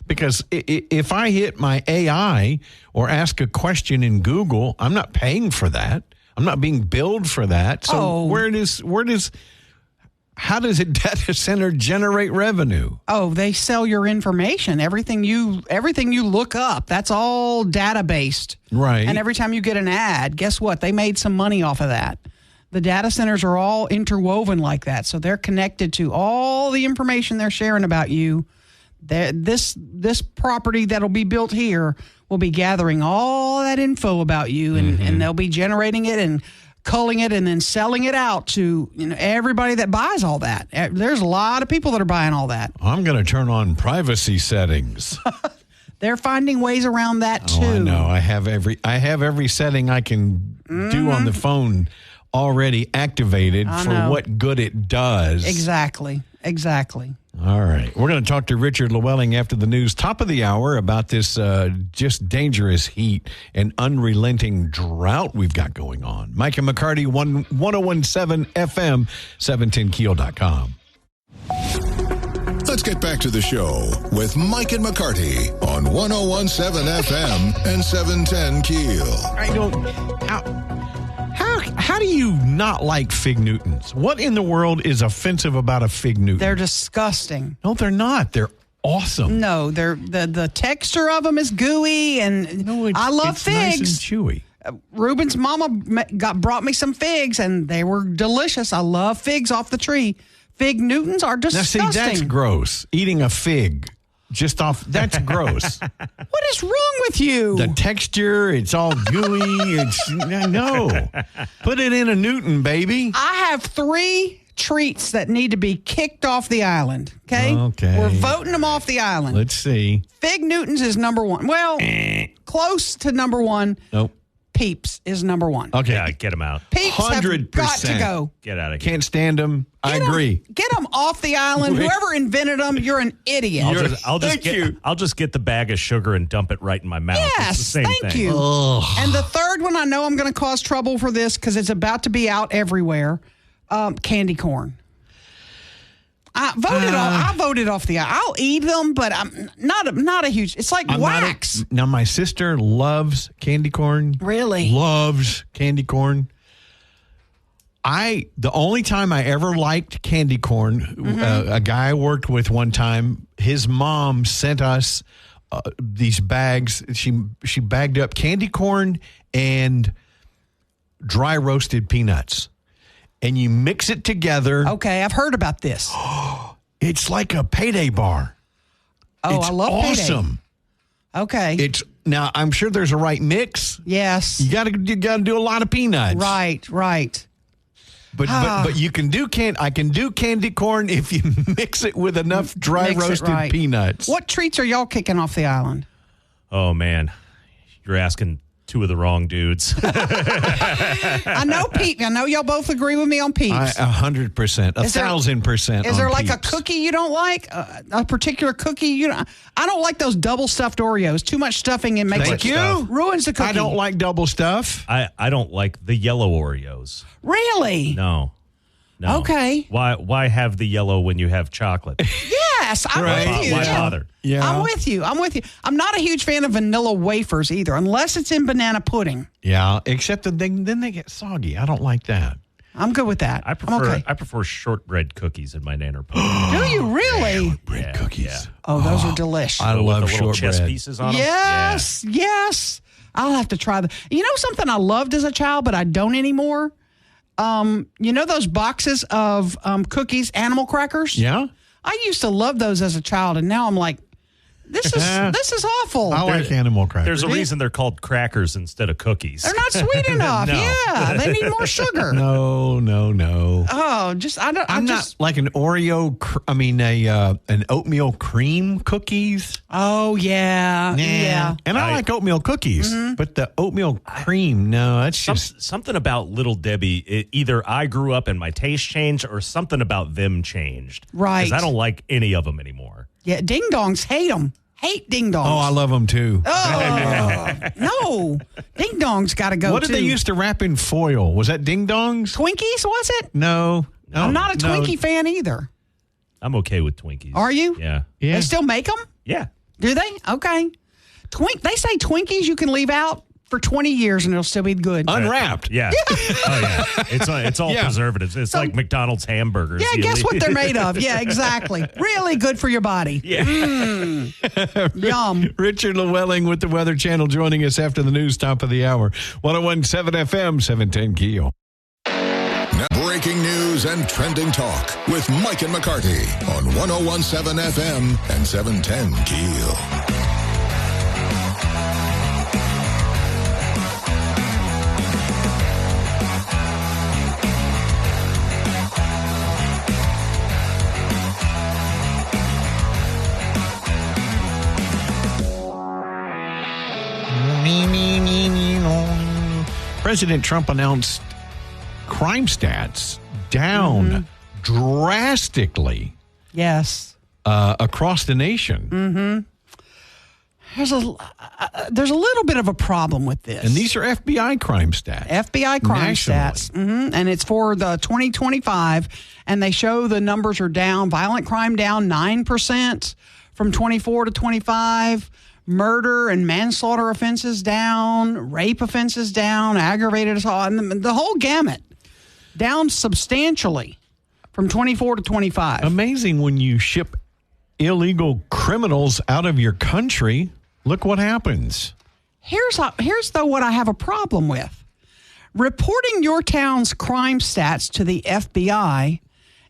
Because if I hit my AI or ask a question in Google, I'm not paying for that. I'm not being billed for that. So how does a data center generate revenue? Oh, they sell your information. Everything you look up, that's all data-based. Right. And every time you get an ad, guess what? They made some money off of that. The data centers are all interwoven like that. So they're connected to all the information they're sharing about you. This property that'll be built here will be gathering all that info about you, and they'll be generating it and culling it and then selling it out to everybody that buys all that. There's a lot of people that are buying all that. I'm going to turn on privacy settings. They're finding ways around that too. Oh, I know. I have every setting I can do on the phone already activated for what good it does. Exactly. All right. We're going to talk to Richard Llewellyn after the news, top of the hour, about this just dangerous heat and unrelenting drought we've got going on. Mike and McCarty, 101.7 FM, 710keel.com. Let's get back to the show with Mike and McCarty on 101.7 FM and 710 KEEL. I don't... How do you not like Fig Newtons? What in the world is offensive about a Fig Newton? They're disgusting. No, they're not. They're awesome. No, they're the texture of them is gooey, and I love figs. Nice and chewy. Ruben's mama brought me some figs, and they were delicious. I love figs off the tree. Fig Newtons are disgusting. Now, see, that's gross. Eating a fig. Just off. That's gross. What is wrong with you? The texture, it's all gooey. No. Put it in a Newton, baby. I have 3 treats that need to be kicked off the island. Okay. We're voting them off the island. Let's see. Fig Newtons is number 1. Well, close to number 1. Nope. Peeps is number 1. Okay. Yeah, get them out. Peeps 100%. have got to go. Get out of here. Can't stand them. I agree. Get them off the island. Whoever invented them, you're an idiot. I'll just get the bag of sugar and dump it right in my mouth. It's the Yes, same thank thing. you. And the third one, I know I'm going to cause trouble for this because it's about to be out everywhere. Candy corn. I voted off the. I'll eat them, but I'm not a huge. It's like wax. Now my sister loves candy corn. Really? Loves candy corn. The only time I ever liked candy corn, a guy I worked with one time, his mom sent us these bags. She bagged up candy corn and dry roasted peanuts. And you mix it together. Okay, I've heard about this. It's like a payday bar. Oh, it's I love awesome. Payday. Okay. Now I'm sure there's a right mix. Yes. You got to do a lot of peanuts. Right. But you can do I can do candy corn if you mix it with enough dry roasted peanuts. What treats are y'all kicking off the island? Oh man, you're asking 2 of the wrong dudes. I know Pete. I know y'all both agree with me on Peeps. 100%, 1,000%. Is there like Peeps. a cookie you don't like? A particular cookie you don't? I don't like those double stuffed Oreos. Too much stuffing and makes Thank it you. ruins the cookie. I don't like double stuff. I don't like the yellow Oreos. Really? No. Okay. Why have the yellow when you have chocolate? Yes, I'm with you. Why bother? Yeah. I'm with you. I'm not a huge fan of vanilla wafers either, unless it's in banana pudding. Yeah, except that then they get soggy. I don't like that. I'm good with that. I prefer shortbread cookies in my nanner pudding. Do you really? Shortbread cookies. Yeah. Oh, those are delicious. I With love the little chess shortbread. pieces on them. Yes. I'll have to try that. You know something I loved as a child, but I don't anymore? You know those boxes of cookies, animal crackers? Yeah. I used to love those as a child, and now I'm like, this is awful. I like animal crackers. There's a reason they're called crackers instead of cookies. They're not sweet enough. No. Yeah, they need more sugar. No. Oh, I'm not like an Oreo. An oatmeal cream cookies. Oh yeah, yeah. And I like oatmeal cookies, but the oatmeal cream, no, that's just Something about Little Debbie, either I grew up and my taste changed or something about them changed. Right. Because I don't like any of them anymore. Yeah, ding dongs hate them. Hate ding dongs. Oh, I love them too. Oh no, ding dongs got to go. What did they used to wrap in foil? Was that ding dongs? Twinkies? Was it? No. I'm not a Twinkie fan either. I'm okay with Twinkies. Are you? Yeah. They still make them? Yeah. Do they? Okay. They say Twinkies you can leave out for 20 years and it'll still be good. Unwrapped. Yeah. Oh, yeah. It's all Yeah. preservatives. It's like McDonald's hamburgers. Yeah, guess what they're made of? Yeah, exactly. Really good for your body. Yeah. Yum. Richard Llewellyn with the Weather Channel joining us after the news, top of the hour. 101.7 FM, 710 KEEL. Now breaking news and trending talk with Mike and McCarty on 101.7 FM and 710 KEEL. President Trump announced crime stats down drastically Yes. across the nation. There's a little bit of a problem with this. And these are FBI crime stats. FBI crime nationally. stats. And it's for the 2025. And they show the numbers are down. Violent crime down 9% from 24 to 25. Murder and manslaughter offenses down. Rape offenses down. Aggravated assault. And the whole gamut down substantially from 24 to 25. Amazing when you ship illegal criminals out of your country. Look what happens. Here's though what I have a problem with. Reporting your town's crime stats to the FBI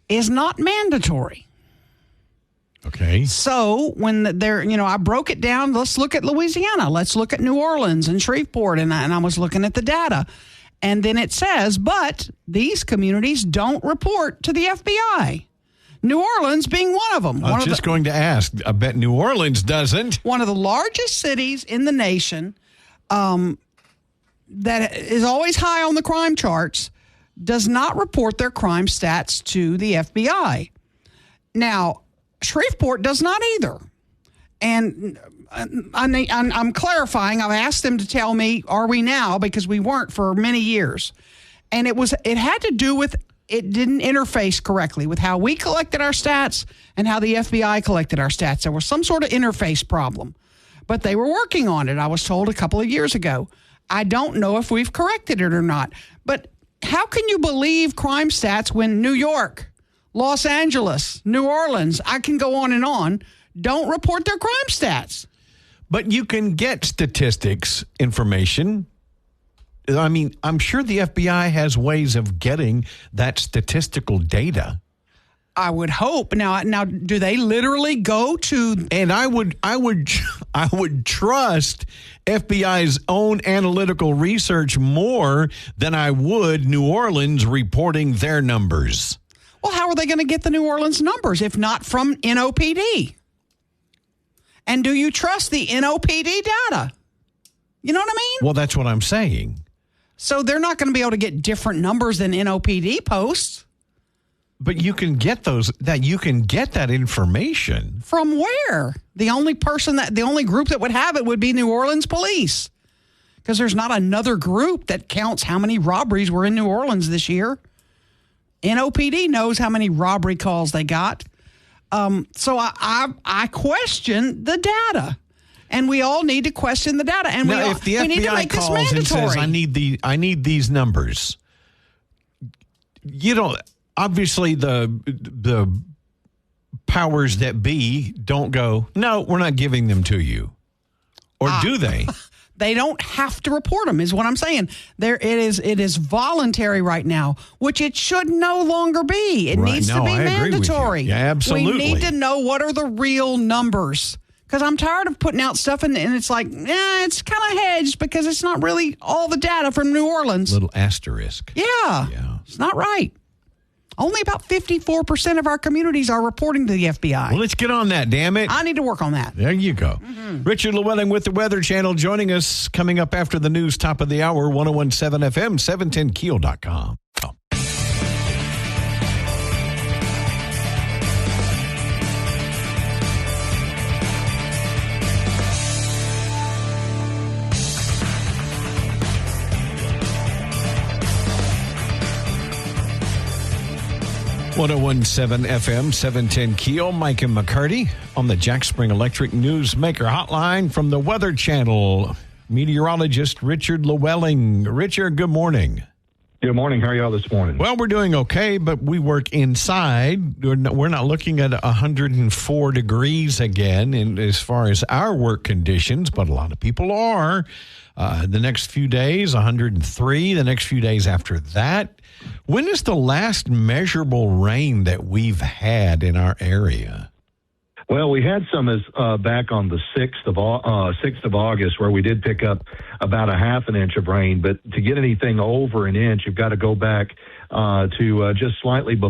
is not mandatory. Okay. So when they're, I broke it down. Let's look at Louisiana. Let's look at New Orleans and Shreveport. And I was looking at the data. And then it says, but these communities don't report to the FBI. New Orleans being one of them. I was just going to ask. I bet New Orleans doesn't. One of the largest cities in the nation that is always high on the crime charts does not report their crime stats to the FBI. Now, Shreveport does not either. And I'm clarifying. I've asked them to tell me, are we now? Because we weren't for many years. And it had to do with it didn't interface correctly with how we collected our stats and how the FBI collected our stats. There was some sort of interface problem. But they were working on it, I was told a couple of years ago. I don't know if we've corrected it or not. But how can you believe crime stats when New York, Los Angeles, New Orleans, I can go on, don't report their crime stats? But you can get statistics information. I mean, I'm sure the FBI has ways of getting that statistical data. I would hope. Now, do they literally go to? And I would trust FBI's own analytical research more than I would New Orleans reporting their numbers. Well, how are they going to get the New Orleans numbers if not from NOPD? And do you trust the NOPD data? You know what I mean? Well, that's what I'm saying. So they're not going to be able to get different numbers than NOPD posts. But you can get that information. From where? The only group that would have it would be New Orleans police. Because there's not another group that counts how many robberies were in New Orleans this year. NOPD knows how many robbery calls they got. So I question the data. And we all need to question the data. And now, if the FBI we need to make this calls mandatory. and says, I need these numbers, obviously the powers that be don't go, no, we're not giving them to you. Or do they? They don't have to report them, is what I'm saying. It is voluntary right now, which it should no longer be. It needs to be mandatory. Yeah, absolutely. We need to know what are the real numbers. Because I'm tired of putting out stuff and it's like, it's kind of hedged because it's not really all the data from New Orleans. Little asterisk. Yeah. It's not right. Only about 54% of our communities are reporting to the FBI. Well, let's get on that, damn it. I need to work on that. There you go. Mm-hmm. Richard Llewellyn with the Weather Channel joining us coming up after the news, top of the hour, 101.7 FM, 710keel.com. Oh. .101.7 FM, 710 Keel. Mike and McCarty on the Jack Spring Electric Newsmaker Hotline from the Weather Channel. Meteorologist Richard Llewellyn. Richard, good morning. Good morning. How are y'all this morning? Well, we're doing okay, but we work inside. We're not looking at 104 degrees again as far as our work conditions, but a lot of people are. The next few days, 103. The next few days after that. When is the last measurable rain that we've had in our area? Well, we had some back on the 6th of August, where we did pick up about a half an inch of rain. But to get anything over an inch, you've got to go back to just slightly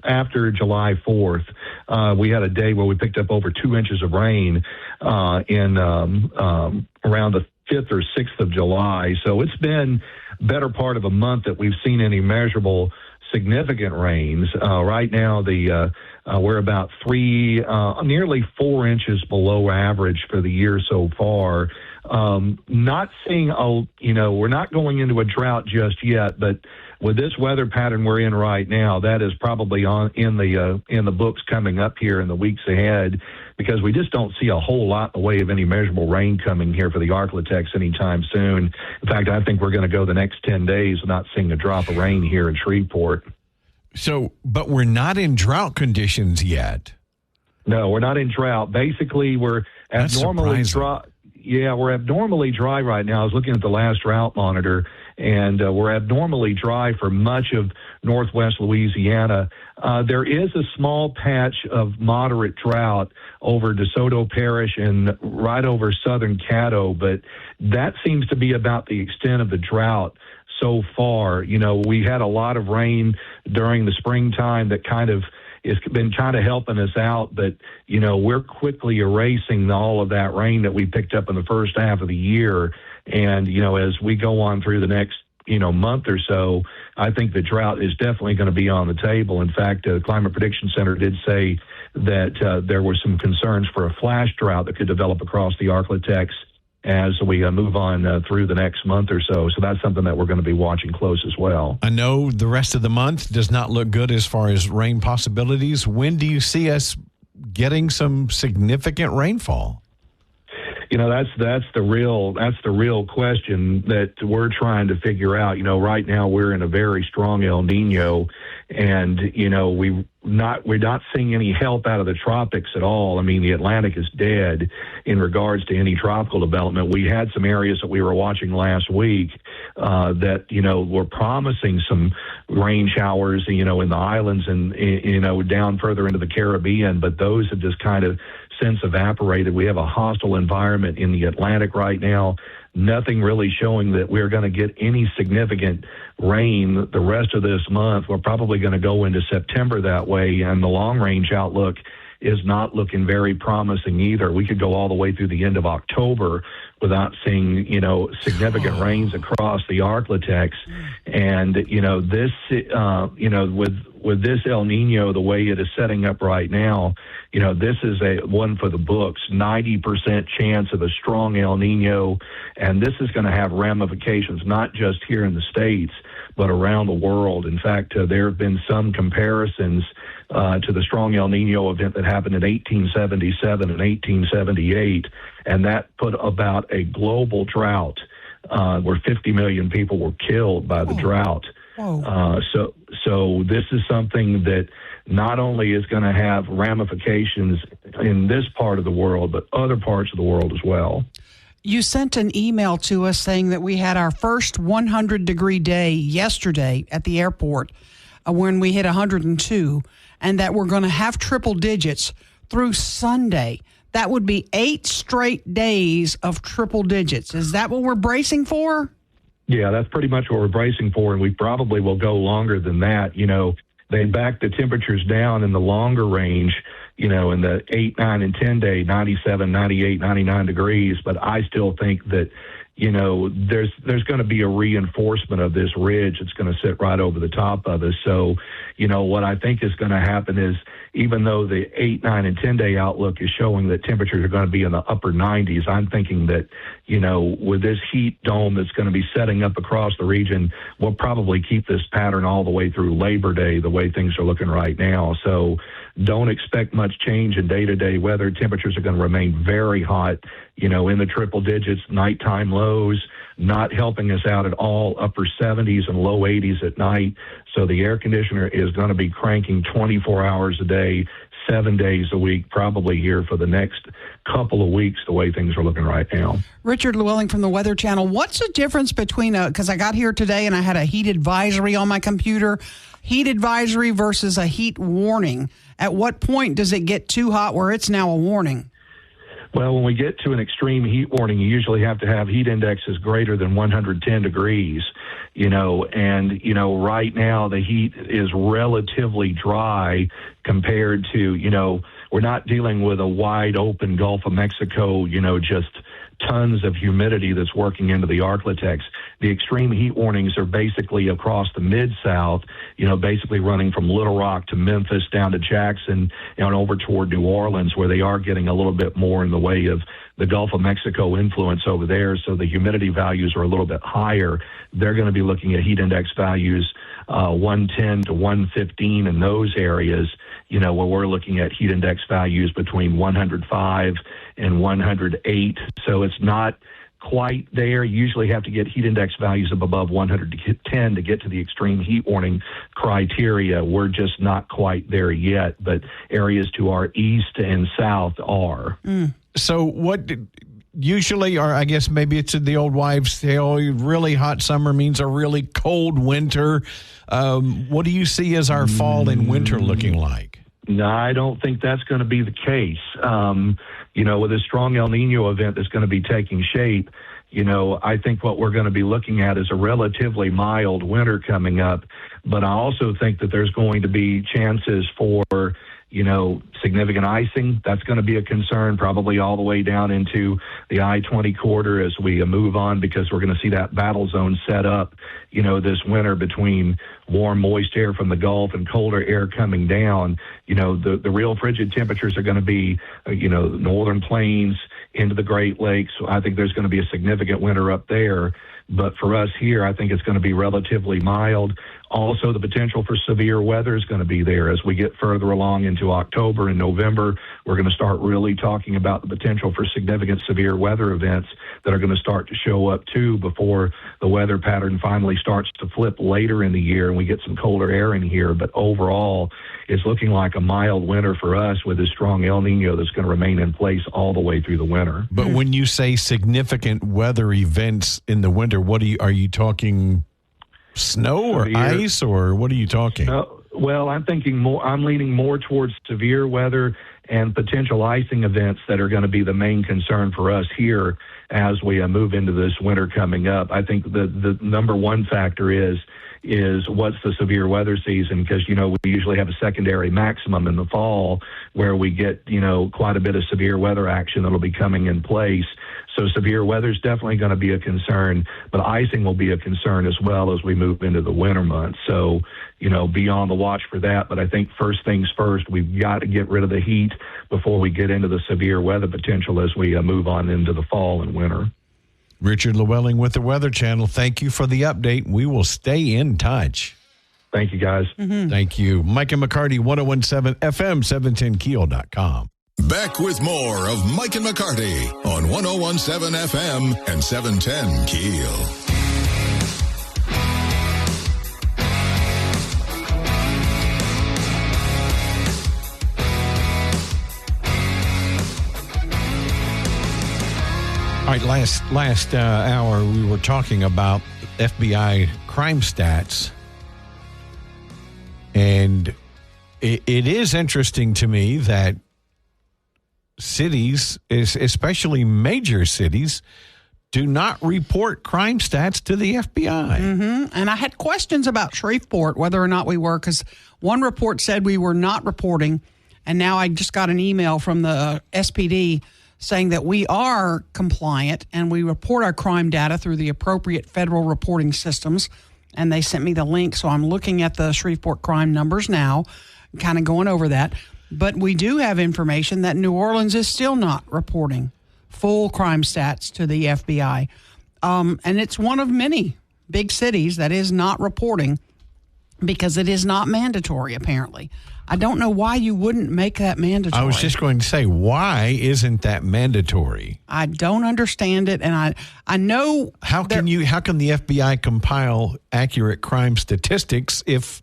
after July 4th. We had a day where we picked up over 2 inches of rain in around the 5th or 6th of July. So it's been better part of a month that we've seen any measurable significant rains. Right now, we're about nearly 4 inches below average for the year so far. Not seeing we're not going into a drought just yet, but with this weather pattern we're in right now, that is probably in the books coming up here in the weeks ahead, because we just don't see a whole lot in the way of any measurable rain coming here for the Arklatex anytime soon. In fact, I think we're going to go the next 10 days not seeing a drop of rain here in Shreveport. So, but we're not in drought conditions yet. No, we're not in drought. Basically, we're abnormally dry. Yeah, we're abnormally dry right now. I was looking at the last drought monitor, and we're abnormally dry for much of northwest Louisiana. There is a small patch of moderate drought over DeSoto Parish and right over southern Caddo, but that seems to be about the extent of the drought so far. We had a lot of rain during the springtime that it's been kind of helping us out, but, we're quickly erasing all of that rain that we picked up in the first half of the year. And, as we go on through the next, month or so, I think the drought is definitely going to be on the table. In fact, the Climate Prediction Center did say that there were some concerns for a flash drought that could develop across the Arklatex as we move on through the next month or so. So that's something that we're going to be watching close as well. I know the rest of the month does not look good as far as rain possibilities. When do you see us getting some significant rainfall? That's the real question that we're trying to figure out. Right now we're in a very strong El Nino, and we're not seeing any help out of the tropics at all. I mean, the Atlantic is dead in regards to any tropical development. We had some areas that we were watching last week that were promising some rain showers, in the islands and down further into the Caribbean, but those have just kind of since evaporated. We have a hostile environment in the Atlantic right now. Nothing really showing that we're going to get any significant rain the rest of this month. We're probably going to go into September that way, and the long-range outlook is not looking very promising either. We could go all the way through the end of October without seeing, significant rains across the Arklatex. And, this, with this El Nino, the way it is setting up right now, this is a one for the books, 90% chance of a strong El Nino. And this is going to have ramifications, not just here in the States, but around the world. In fact, there have been some comparisons to the strong El Nino event that happened in 1877 and 1878, and that put about a global drought where 50 million people were killed by the drought. So this is something that not only is going to have ramifications in this part of the world, but other parts of the world as well. You sent an email to us saying that we had our first 100-degree day yesterday at the airport when we hit 102, and that we're going to have triple digits through Sunday. That would be 8 straight days of triple digits. Is that what we're bracing for? Yeah, that's pretty much what we're bracing for, and we probably will go longer than that. They back the temperatures down in the longer range, in the 8, 9, and 10 day, 97, 98, 99 degrees. But I still think that, there's going to be a reinforcement of this ridge. It's going to sit right over the top of us. So, what I think is going to happen is, even though the 8, 9, and 10 day outlook is showing that temperatures are going to be in the upper 90s, I'm thinking that, with this heat dome that's going to be setting up across the region, we'll probably keep this pattern all the way through Labor Day, the way things are looking right now. So don't expect much change in day-to-day weather. Temperatures are going to remain very hot, in the triple digits, nighttime lows, not helping us out at all, upper 70s and low 80s at night. So the air conditioner is going to be cranking 24 hours a day, 7 days a week, probably here for the next couple of weeks, the way things are looking right now. Richard Llewellyn from the Weather Channel. What's the difference between because I got here today and I had a heat advisory on my computer, heat advisory versus a heat warning? At what point does it get too hot where it's now a warning? Well, when we get to an extreme heat warning, you usually have to have heat indexes greater than 110 degrees, and, right now the heat is relatively dry compared to, we're not dealing with a wide open Gulf of Mexico, just tons of humidity that's working into the Arklatex. The extreme heat warnings are basically across the Mid-South, basically running from Little Rock to Memphis down to Jackson and over toward New Orleans, where they are getting a little bit more in the way of the Gulf of Mexico influence over there. So the humidity values are a little bit higher. They're going to be looking at heat index values 110 to 115 in those areas, where we're looking at heat index values between 105 and 108. So it's not quite there. You usually have to get heat index values of above 110 to get to the extreme heat warning criteria. We're just not quite there yet, but areas to our east and south are. So what usually, or I guess maybe it's the old wives' tale, really hot summer means a really cold winter. What do you see as our fall and winter looking like? No, I don't think that's going to be the case. With a strong El Nino event that's going to be taking shape, I think what we're going to be looking at is a relatively mild winter coming up. But I also think that there's going to be chances for, significant icing. That's going to be a concern probably all the way down into the I-20 corridor as we move on, because we're going to see that battle zone set up, this winter between warm, moist air from the Gulf and colder air coming down. The real frigid temperatures are going to be, northern plains into the Great Lakes. So I think there's going to be a significant winter up there. But for us here, I think it's going to be relatively mild. Also, the potential for severe weather is going to be there. As we get further along into October and November, we're going to start really talking about the potential for significant severe weather events that are going to start to show up, too, before the weather pattern finally starts to flip later in the year and we get some colder air in here. But overall, it's looking like a mild winter for us with a strong El Nino that's going to remain in place all the way through the winter. But when you say significant weather events in the winter, are you talking snow or ice, or what are you talking? Well, I'm leaning more towards severe weather and potential icing events that are going to be the main concern for us here as we move into this winter coming up. I think the number one factor is what's the severe weather season, because, we usually have a secondary maximum in the fall where we get, quite a bit of severe weather action that'll be coming in place. So severe weather is definitely going to be a concern, but icing will be a concern as well as we move into the winter months. So, be on the watch for that. But I think first things first, we've got to get rid of the heat before we get into the severe weather potential as we move on into the fall and winter. Richard Llewellyn with the Weather Channel. Thank you for the update. We will stay in touch. Thank you, guys. Mm-hmm. Thank you. Mike and McCarty, 1017 FM, 710keel.com. Back with more of Mike and McCarty on 1017 FM and 710 KEEL. All right, last hour we were talking about FBI crime stats, and it is interesting to me that cities, especially major cities, do not report crime stats to the FBI. Mm-hmm. And I had questions about Shreveport, whether or not we were, because one report said we were not reporting, and now I just got an email from the SPD saying that we are compliant and we report our crime data through the appropriate federal reporting systems. And they sent me the link, so I'm looking at the Shreveport crime numbers now, kind of going over that. But we do have information that New Orleans is still not reporting full crime stats to the FBI. And it's one of many big cities that is not reporting because it is not mandatory, apparently. I don't know why you wouldn't make that mandatory. I was just going to say, why isn't that mandatory? I don't understand it, and I know how can the FBI compile accurate crime statistics if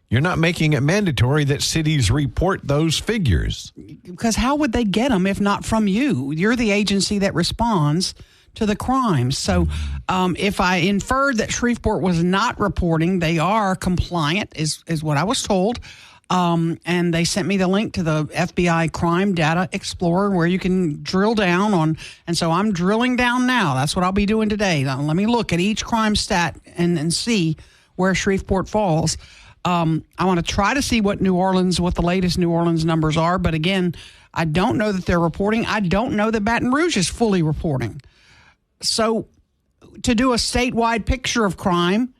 you're not making it mandatory that cities report those figures? Because how would they get them if not from you? You're the agency that responds to the crimes. So if I inferred that Shreveport was not reporting, they are compliant, is what I was told. And they sent me the link to the FBI Crime Data Explorer where you can drill down on. And so I'm drilling down now. That's what I'll be doing today. Now, let me look at each crime stat and see where Shreveport falls. I want to try to see what the latest New Orleans numbers are. But again, I don't know that they're reporting. I don't know that Baton Rouge is fully reporting. So to do a statewide picture of crime,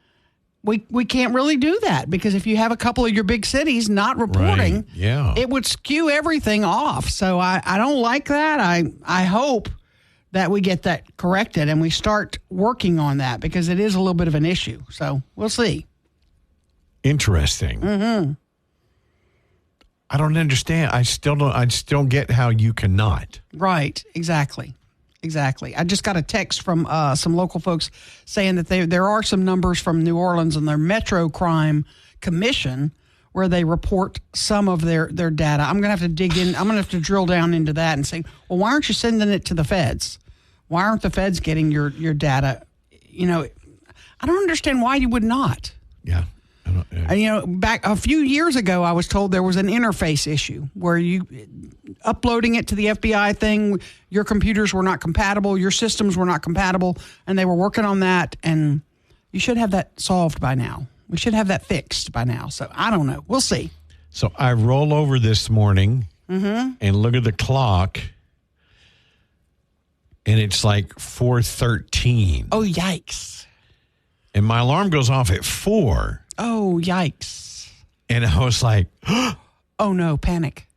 we can't really do that, because if you have a couple of your big cities not reporting, it would skew everything off. So I don't like that. I hope that we get that corrected and we start working on that, because it is a little bit of an issue. So we'll see. Interesting. Mm-hmm. I don't understand. I still don't get how you cannot. Right. Exactly. I just got a text from some local folks saying that there are some numbers from New Orleans and their Metro Crime Commission where they report some of their data. I'm going to have to dig in. I'm going to have to drill down into that and say, well, why aren't you sending it to the feds? Why aren't the feds getting your data? I don't understand why you would not. Yeah. Back a few years ago, I was told there was an interface issue where you uploading it to the FBI thing, your computers were not compatible, your systems were not compatible, and they were working on that, and you should have that solved by now. We should have that fixed by now. So I don't know. We'll see. So I roll over this morning and look at the clock, and it's like 4:13. Oh, yikes. And my alarm goes off at 4. Oh, yikes. And I was like, oh, no, panic.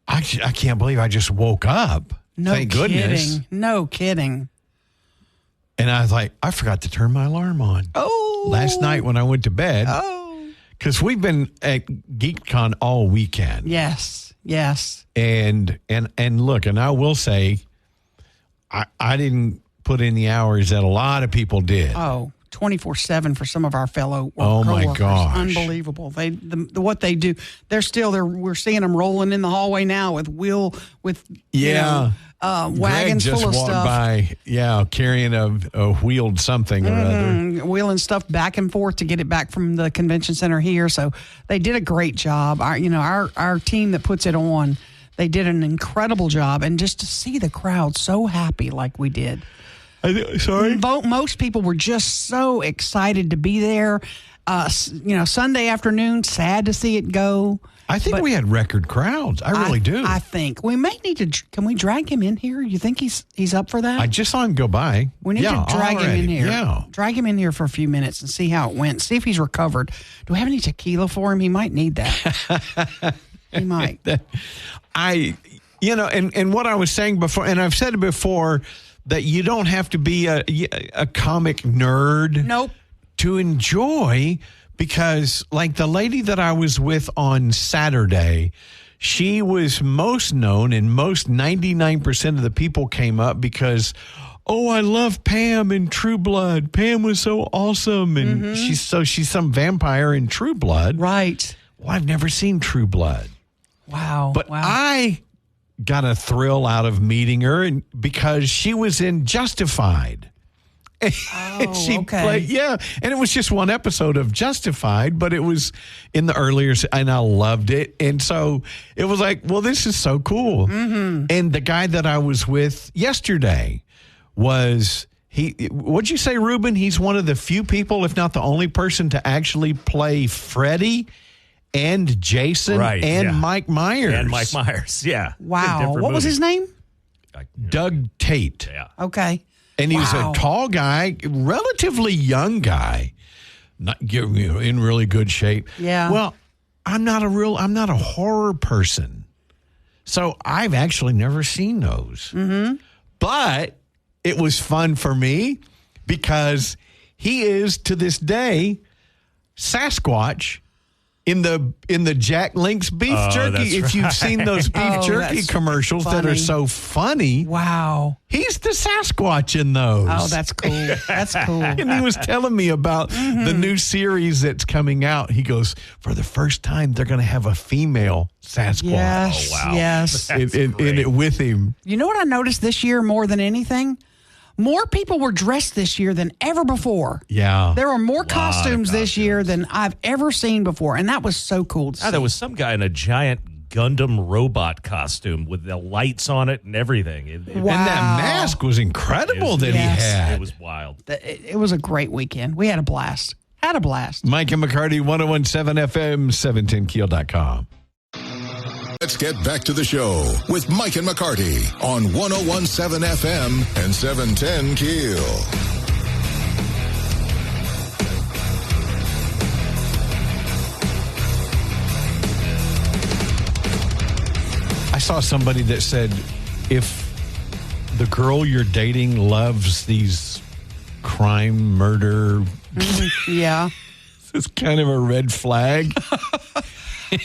I can't believe I just woke up. No Thank goodness. Kidding. No kidding. And I was like, I forgot to turn my alarm on. Oh. Last night when I went to bed. Oh. Because we've been at GeekCon all weekend. Yes. And look, and I will say, I didn't put in the hours that a lot of people did. Oh, 24/7 for some of our fellow my coworkers. gosh. Unbelievable. What they do. They're still there. We're seeing them rolling in the hallway now with wagons Greg just full of walked stuff. by, carrying a wheeled something or other. Wheeling stuff back and forth to get it back from the convention center here. So they did a great job. Our team that puts it on, they did an incredible job. And just to see the crowd so happy like we did. Sorry? Most people were just so excited to be there. Sunday afternoon, sad to see it go. I think we had record crowds. I really do. I think we may need to. Can we drag him in here? You think he's up for that? I just saw him go by. We need to drag him in here. Yeah. Drag him in here for a few minutes and see how it went. See if he's recovered. Do we have any tequila for him? He might need that. He might. And what I was saying before, and I've said it before, that you don't have to be a comic nerd. Nope. To enjoy, because like the lady that I was with on Saturday, she was most known, and 99% of the people came up because, I love Pam in True Blood. Pam was so awesome, and she's some vampire in True Blood. Right. Well, I've never seen True Blood. Wow. But I got a thrill out of meeting her because she was in Justified. And she played, and it was just one episode of Justified, but it was in the earlier, and I loved it. And so it was like, well, this is so cool. Mm-hmm. And the guy that I was with yesterday what'd you say, Ruben? He's one of the few people, if not the only person, to actually play Freddy and Jason Mike Myers. And Mike Myers, yeah. Wow. What was his name? Doug Tate. Yeah. Okay. And he's a tall guy, relatively young guy, in really good shape. Yeah. Well, I'm not a horror person, so I've actually never seen those. Mm-hmm. But it was fun for me because he is, to this day, Sasquatch in the Jack Link's beef jerky. If you've seen those beef jerky commercials that are so funny. Wow. He's the Sasquatch in those. Oh, that's cool. That's cool. And he was telling me about the new series that's coming out. He goes, for the first time, they're going to have a female Sasquatch. Yes, wow. yes. In it with him. You know what I noticed this year more than anything? More people were dressed this year than ever before. Yeah. There were more costumes this year than I've ever seen before, and that was so cool to see. There was some guy in a giant Gundam robot costume with the lights on it and everything. And that mask was incredible he had. It was wild. It was a great weekend. We had a blast. Mike and McCarty, 101.7 FM, 710keel.com. Let's get back to the show with Mike and McCarty on 101.7 FM and 710 KEEL. I saw somebody that said, if the girl you're dating loves these crime, murder, yeah, it's kind of a red flag.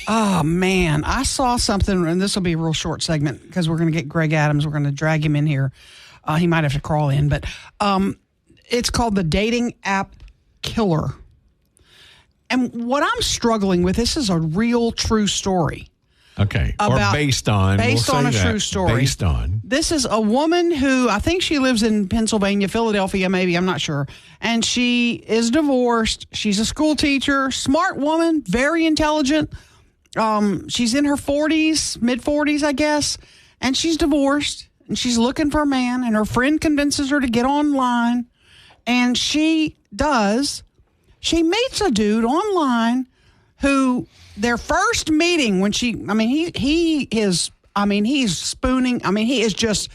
Oh, man. I saw something, and this will be a real short segment because we're going to get Greg Adams. We're going to drag him in here. He might have to crawl in, but it's called the Dating App Killer. And what I'm struggling with, this is a real true story. Okay. Or based on. Based on a that. true story. Based on. This is a woman who, I think she lives in Pennsylvania, Philadelphia, maybe. I'm not sure. And she is divorced. She's a school teacher, smart woman, very intelligent. She's in her 40s, mid-40s, I guess. And she's divorced. And she's looking for a man. And her friend convinces her to get online. And she does. She meets a dude online who their first meeting when he's spooning. He is just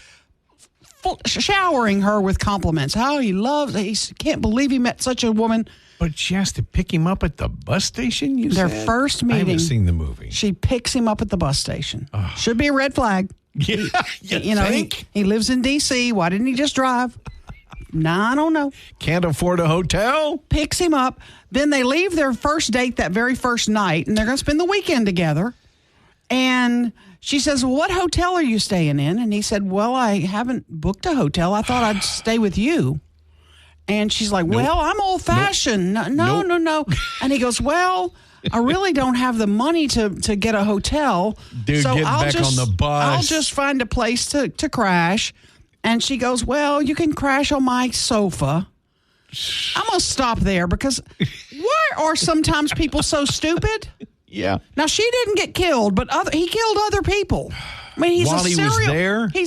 showering her with compliments. How he can't believe he met such a woman. But she has to pick him up at the bus station, Their first meeting. I haven't seen the movie. She picks him up at the bus station. Should be a red flag. Yeah, he lives in D.C. Why didn't he just drive? Nah, I don't know. Can't afford a hotel? Picks him up. Then they leave their first date that very first night, and they're going to spend the weekend together. And she says, well, what hotel are you staying in? And he said, well, I haven't booked a hotel. I thought I'd stay with you. And she's like, well, I'm old-fashioned. No. And he goes, well, I really don't have the money to get a hotel. Dude, so get back on the bus. I'll just find a place to crash. And she goes, well, you can crash on my sofa. I'm going to stop there because why are sometimes people so stupid? Yeah. Now, she didn't get killed, but he killed other people. I mean, he's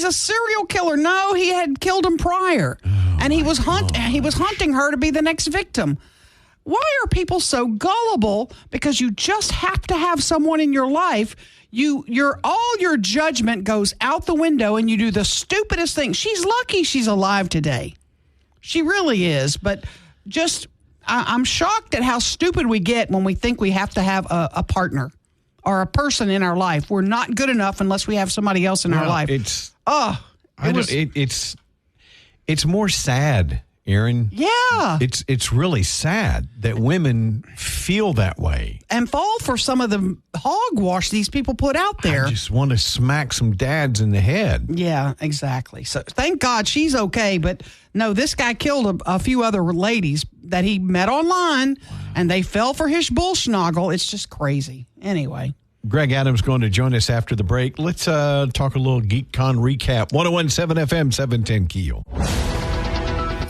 a serial killer. No, he had killed him prior. And he was hunting her to be the next victim. Why are people so gullible? Because you just have to have someone in your life. All your judgment goes out the window and you do the stupidest thing. She's lucky she's alive today. She really is. But I'm shocked at how stupid we get when we think we have to have a partner or a person in our life. We're not good enough unless we have somebody else in our life. It's more sad, Aaron. Yeah. It's really sad that women feel that way. And fall for some of the hogwash these people put out there. I just want to smack some dads in the head. Yeah, exactly. So thank God she's okay. But no, this guy killed a few other ladies that he met online, and they fell for his bullschnoggle. It's just crazy. Anyway. Greg Adams going to join us after the break. Let's talk a little GeekCon recap. 101.7 FM, 710 KEEL.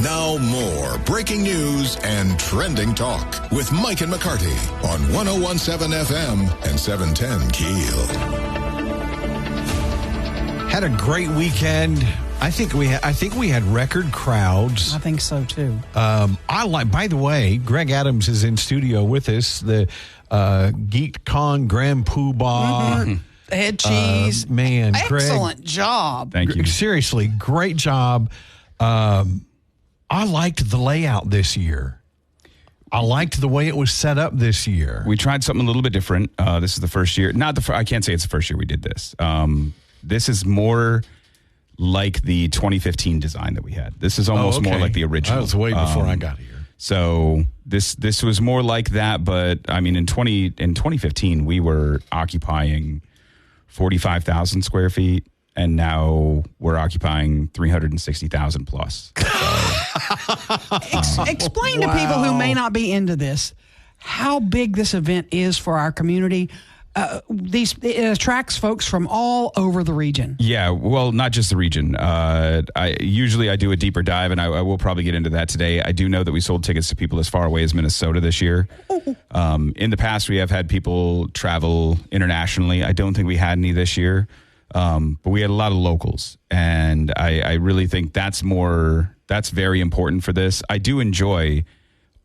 Now more breaking news and trending talk with Mike and McCarty on 101.7 FM and 710 KEEL. Had a great weekend. I think we had record crowds. I think so too. By the way, Greg Adams is in studio with us. The GeekCon Grand Poobah. Mm-hmm. Head cheese. Man, excellent Greg, job. Thank you. Seriously, great job. I liked the layout this year. I liked the way it was set up this year. We tried something a little bit different. This is the first year. I can't say it's the first year we did this. This is more like the 2015 design that we had. This is almost more like the original. That was way before I got here. So this was more like that, but I mean in 2015 we were occupying 45,000 square feet, and now we're occupying 360,000 plus. So, explain to people who may not be into this how big this event is for our community. It attracts folks from all over the region. Yeah, well, not just the region. I do a deeper dive, and I will probably get into that today. I do know that we sold tickets to people as far away as Minnesota this year. In the past, we have had people travel internationally. I don't think we had any this year, but we had a lot of locals, and I really think that's very important for this. I do enjoy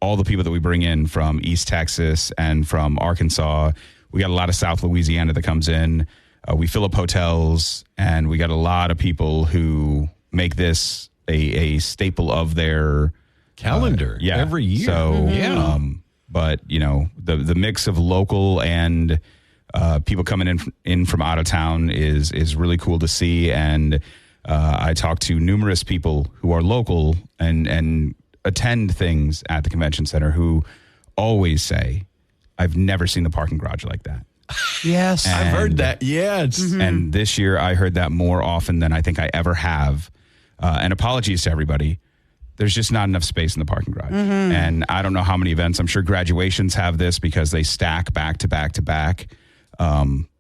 all the people that we bring in from East Texas and from Arkansas. We got a lot of South Louisiana that comes in. We fill up hotels, and we got a lot of people who make this a staple of their calendar every year. So, but the mix of local and people coming in from out of town is really cool to see. And I talked to numerous people who are local and attend things at the convention center who always say, I've never seen the parking garage like that. Yes. I've heard that. Yes. Mm-hmm. And this year I heard that more often than I think I ever have. And apologies to everybody. There's just not enough space in the parking garage. Mm-hmm. And I don't know how many events. I'm sure graduations have this because they stack back to back to back.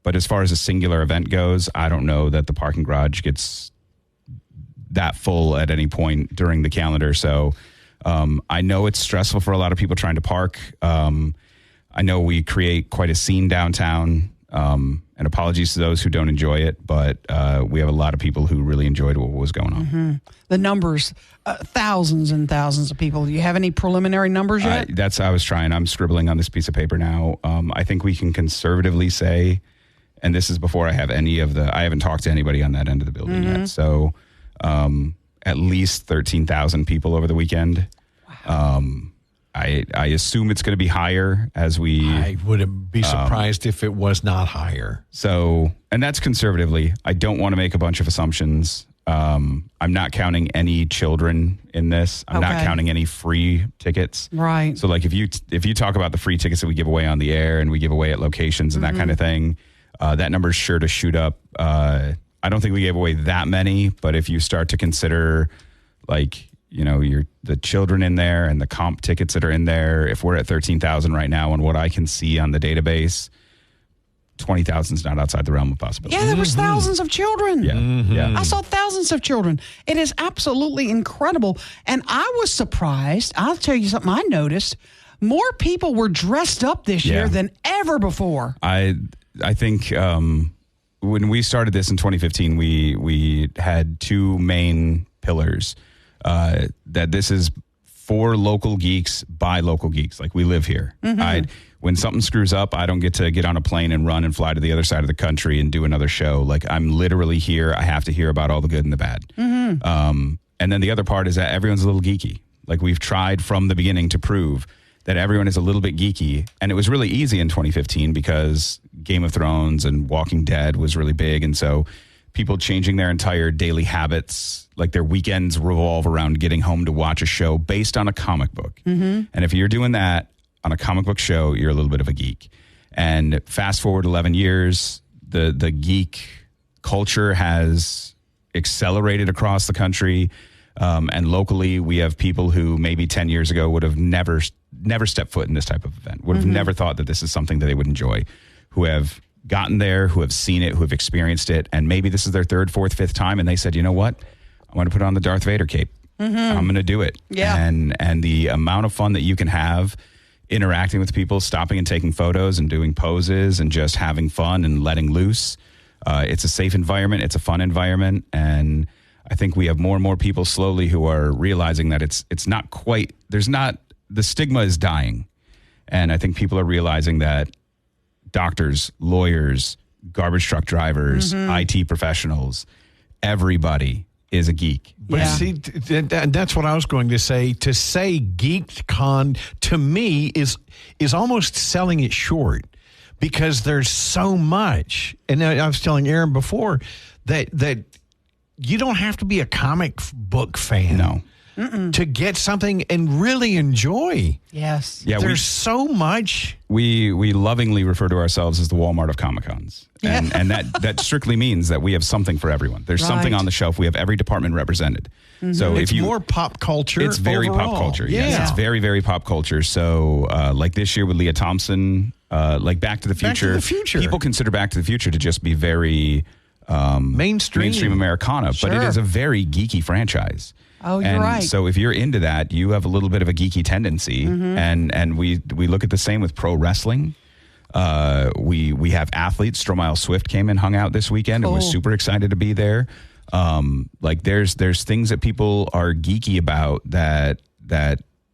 But as far as a singular event goes, I don't know that the parking garage gets that full at any point during the calendar. So I know it's stressful for a lot of people trying to park. I know we create quite a scene downtown, and apologies to those who don't enjoy it, but we have a lot of people who really enjoyed what was going on. Mm-hmm. The numbers, thousands and thousands of people. Do you have any preliminary numbers yet? I was trying. I'm scribbling on this piece of paper now. I think we can conservatively say, and this is before I have I haven't talked to anybody on that end of the building yet. So at least 13,000 people over the weekend. Wow. I assume it's going to be higher as we... I wouldn't be surprised if it was not higher. So, and that's conservatively. I don't want to make a bunch of assumptions. I'm not counting any children in this. I'm not counting any free tickets. Right. So like if you talk about the free tickets that we give away on the air and we give away at locations and that kind of thing, that number is sure to shoot up. I don't think we gave away that many, but if you start to consider like... the children in there and the comp tickets that are in there. If we're at 13,000 right now, and what I can see on the database, 20,000 is not outside the realm of possibility. Yeah, there was thousands of children. Yeah, yeah. I saw thousands of children. It is absolutely incredible. And I was surprised. I'll tell you something I noticed. More people were dressed up this year than ever before. I think when we started this in 2015, we had two main pillars. That this is for local geeks by local geeks. Like we live here. When something screws up, I don't get to get on a plane and run and fly to the other side of the country and do another show. Like I'm literally here. I have to hear about all the good and the bad. And then the other part is that everyone's a little geeky. Like we've tried from the beginning to prove that everyone is a little bit geeky. And it was really easy in 2015 because Game of Thrones and Walking Dead was really big. And so people changing their entire daily habits, like their weekends revolve around getting home to watch a show based on a comic book. And if you're doing that on a comic book show, you're a little bit of a geek. And fast forward 11 years, the geek culture has accelerated across the country. And locally, we have people who maybe 10 years ago would have never stepped foot in this type of event, would have never thought that this is something that they would enjoy, who have gotten there, who have seen it, who have experienced it, and maybe this is their third, fourth, fifth time, and they said, you know what? I want to put on the Darth Vader cape. I'm going to do it. Yeah. And the amount of fun that you can have interacting with people, stopping and taking photos and doing poses and just having fun and letting loose. It's a safe environment. It's a fun environment. And I think we have more and more people slowly who are realizing that it's not quite, the stigma is dying. And I think people are realizing that doctors, lawyers, garbage truck drivers, IT professionals, everybody is a geek. But see, that's what I was going to say. To say GeekCon to me is almost selling it short because there's so much. And I was telling Aaron before that you don't have to be a comic book fan to get something and really enjoy. Yes. Yeah, there's so much. We lovingly refer to ourselves as the Walmart of Comic-Cons. And that strictly means that we have something for everyone. There's something on the shelf. We have every department represented. So it's more pop culture. It's very overall. pop culture. Yes, it's very, very pop culture. So like this year with Leah Thompson, like Back to the Future. People consider Back to the Future to just be very mainstream Americana, but it is a very geeky franchise. Oh, you're right. So if you're into that, you have a little bit of a geeky tendency, and we look at the same with pro wrestling. We have athletes. Stromile Swift came and hung out this weekend and was super excited to be there. Like there's things that people are geeky about that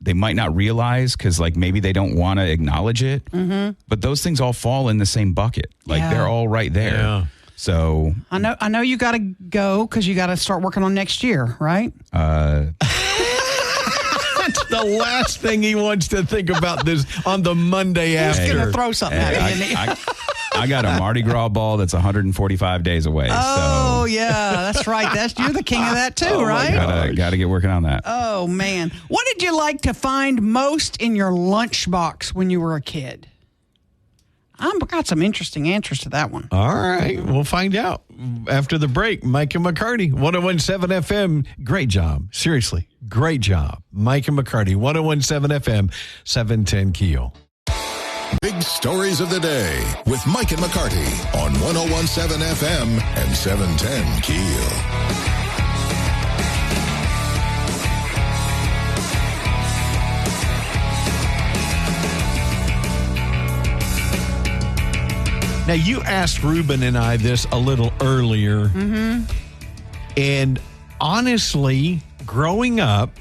they might not realize because like maybe they don't want to acknowledge it. But those things all fall in the same bucket. Like they're all right there. Yeah. So I know you got to go because you got to start working on next year, right? That's the last thing he wants to think about this on the Monday after. He's going to throw something at me. I got a Mardi Gras ball that's 145 days away. Oh, yeah, that's right. You're the king of that too, right? Got to get working on that. Oh, man. What did you like to find most in your lunchbox when you were a kid? I've got some interesting answers to that one. All right. We'll find out after the break. Mike and McCarty, 101.7 FM. Great job. Seriously, great job. Mike and McCarty, 101.7 FM, 710 KEEL. Big Stories of the Day with Mike and McCarty on 101.7 FM and 710 KEEL. Now, you asked Ruben and I this a little earlier. And honestly, growing up,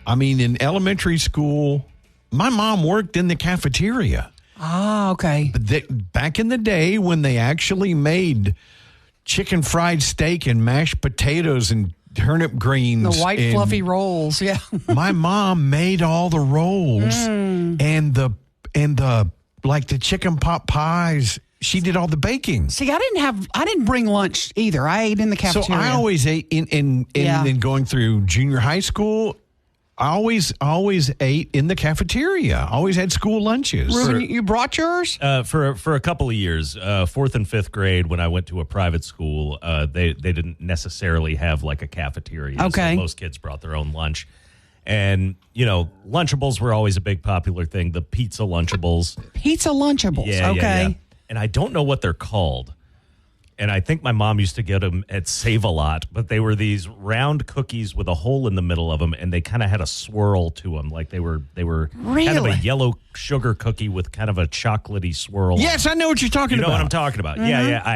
I mean, in elementary school, my mom worked in the cafeteria. Ah, okay. Back in the day when they actually made chicken fried steak and mashed potatoes and turnip greens. The white fluffy rolls, yeah. My mom made all the rolls and the like the chicken pot pies. She did all the baking. See, I didn't bring lunch either. I ate in the cafeteria. So I always ate in going through junior high school. I always ate in the cafeteria. Always had school lunches. Ruben, you brought yours? For a couple of years, 4th and 5th grade, when I went to a private school, they didn't necessarily have like a cafeteria. Okay. So most kids brought their own lunch. And, Lunchables were always a big popular thing. The pizza Lunchables. Pizza Lunchables. Yeah, okay. yeah. And I don't know what they're called. And I think my mom used to get them at Save-A-Lot, but they were these round cookies with a hole in the middle of them, and they kind of had a swirl to them, like they were kind of a yellow sugar cookie with kind of a chocolatey swirl. Yes, I know what you're talking about. You know what I'm talking about? Yeah. I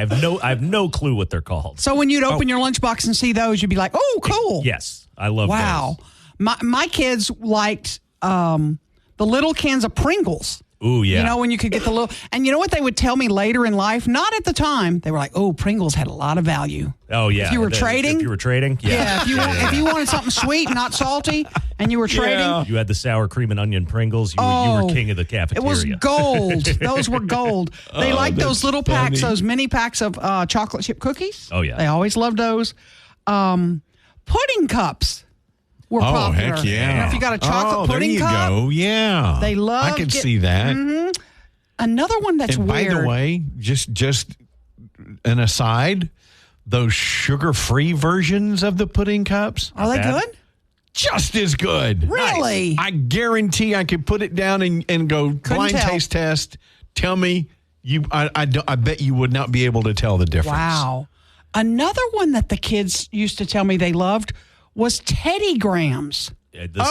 have no clue what they're called. So when you'd open your lunchbox and see those, you'd be like, "Oh, cool!" Yes, I love those. Wow, my kids liked the little cans of Pringles. Ooh, yeah. When you could get the little... And you know what they would tell me later in life? Not at the time. They were like, oh, Pringles had a lot of value. Oh, yeah. If you were trading? Yeah. If you wanted something sweet, not salty, and you were trading... You had the sour cream and onion Pringles. You were king of the cafeteria. It was gold. Those were gold. They liked those little packs, those mini packs of chocolate chip cookies. Oh, yeah. They always loved those. Pudding cups were popular. Heck yeah. You know, if you got a chocolate pudding cup. There you go. Yeah. They love. I can see that. Another one that's and weird. By the way, just an aside, those sugar-free versions of the pudding cups. Are they good? Just as good. Really? Nice. I guarantee I could put it down and go blind taste test. Tell me, I bet you would not be able to tell the difference. Wow. Another one that the kids used to tell me they loved was Teddy Grahams. The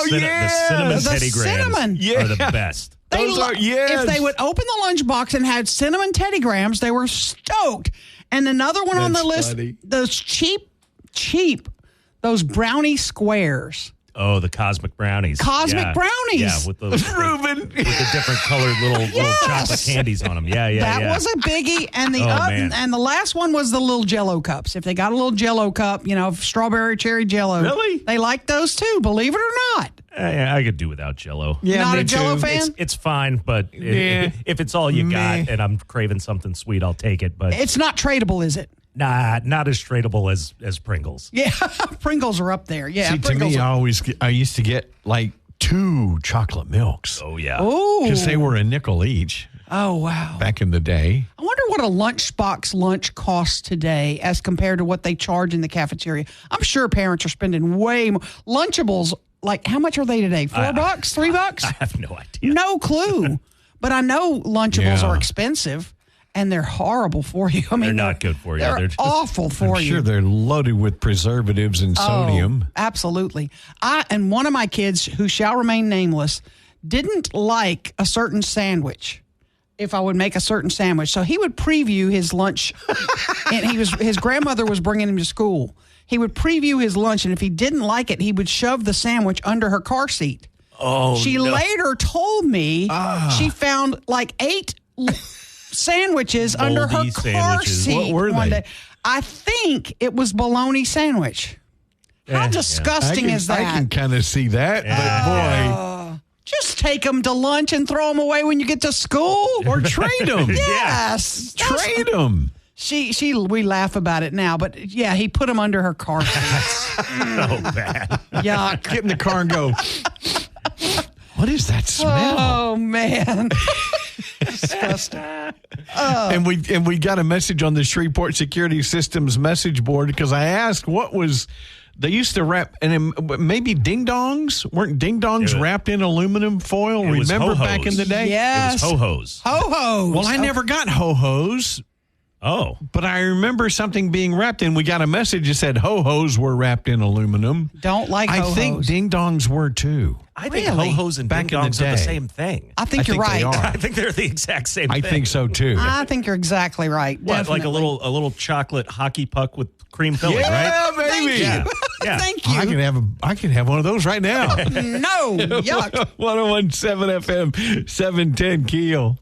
cinnamon Teddy Grahams are the best. If they would open the lunchbox and had cinnamon Teddy Grahams, they were stoked. And another one on the list, those cheap, those brownie squares. Oh, the Cosmic Brownies. Brownies. Yeah, with the different colored little chocolate candies on them. Yeah. That was a biggie. And the last one was the little Jell-O cups. If they got a little Jell-O cup, strawberry cherry Jell-O. Really? They like those too, believe it or not. I could do without Jell-O. Yeah, not a Jell-O fan? It's fine, but if it's all you got and I'm craving something sweet, I'll take it. But it's not tradable, is it? Nah, not as tradable as Pringles. Yeah, Pringles are up there. Yeah, see, to me, I used to get like 2 chocolate milks. Oh, yeah. Oh. Because they were a nickel each. Oh, wow. Back in the day. I wonder what a lunchbox lunch costs today as compared to what they charge in the cafeteria. I'm sure parents are spending way more. Lunchables, like, how much are they today? $4? $3? I have no idea. No clue. But I know Lunchables are expensive. And they're horrible for you. I mean, they're not good for you. They're awful for I'm you. sure they're loaded with preservatives and sodium. Absolutely. And one of my kids, who shall remain nameless, didn't like a certain sandwich. If I would make a certain sandwich, so he would preview his lunch, and his grandmother was bringing him to school. He would preview his lunch, and if he didn't like it, he would shove the sandwich under her car seat. Oh, she later told me she found like 8 sandwiches under her car seat. What were they? Day. I think it was bologna sandwich. How disgusting is that? I can kind of see that, but boy. Just take them to lunch and throw them away when you get to school. Or trade them. Yes. Trade them. We laugh about it now, but yeah, he put them under her car seat. So bad. Yuck. Get in the car and go, what is that smell? Oh, man. Disgusting. And we got a message on the Shreveport Security Systems message board because I asked what was They used to wrap, and maybe ding-dongs? Weren't ding-dongs wrapped in aluminum foil? Remember back in the day? Yes. It was ho-hos. Ho-hos. Well, I never got ho-hos. Oh. But I remember something being wrapped in. We got a message that said ho-hos were wrapped in aluminum. Don't like ho-hos. I think ding-dongs were too. I think Really? ho-hos and Back in the ding-dongs are the day. same thing. I think you're they right. are. I think they're the exact same thing. I think so too. I think you're exactly right. What, like a Definitely. little chocolate hockey puck with cream filling, Yeah, right? baby. Yeah. Yeah. Thank you. I could have one of those right now. No, yuck. 101.7 FM, 710 Keel.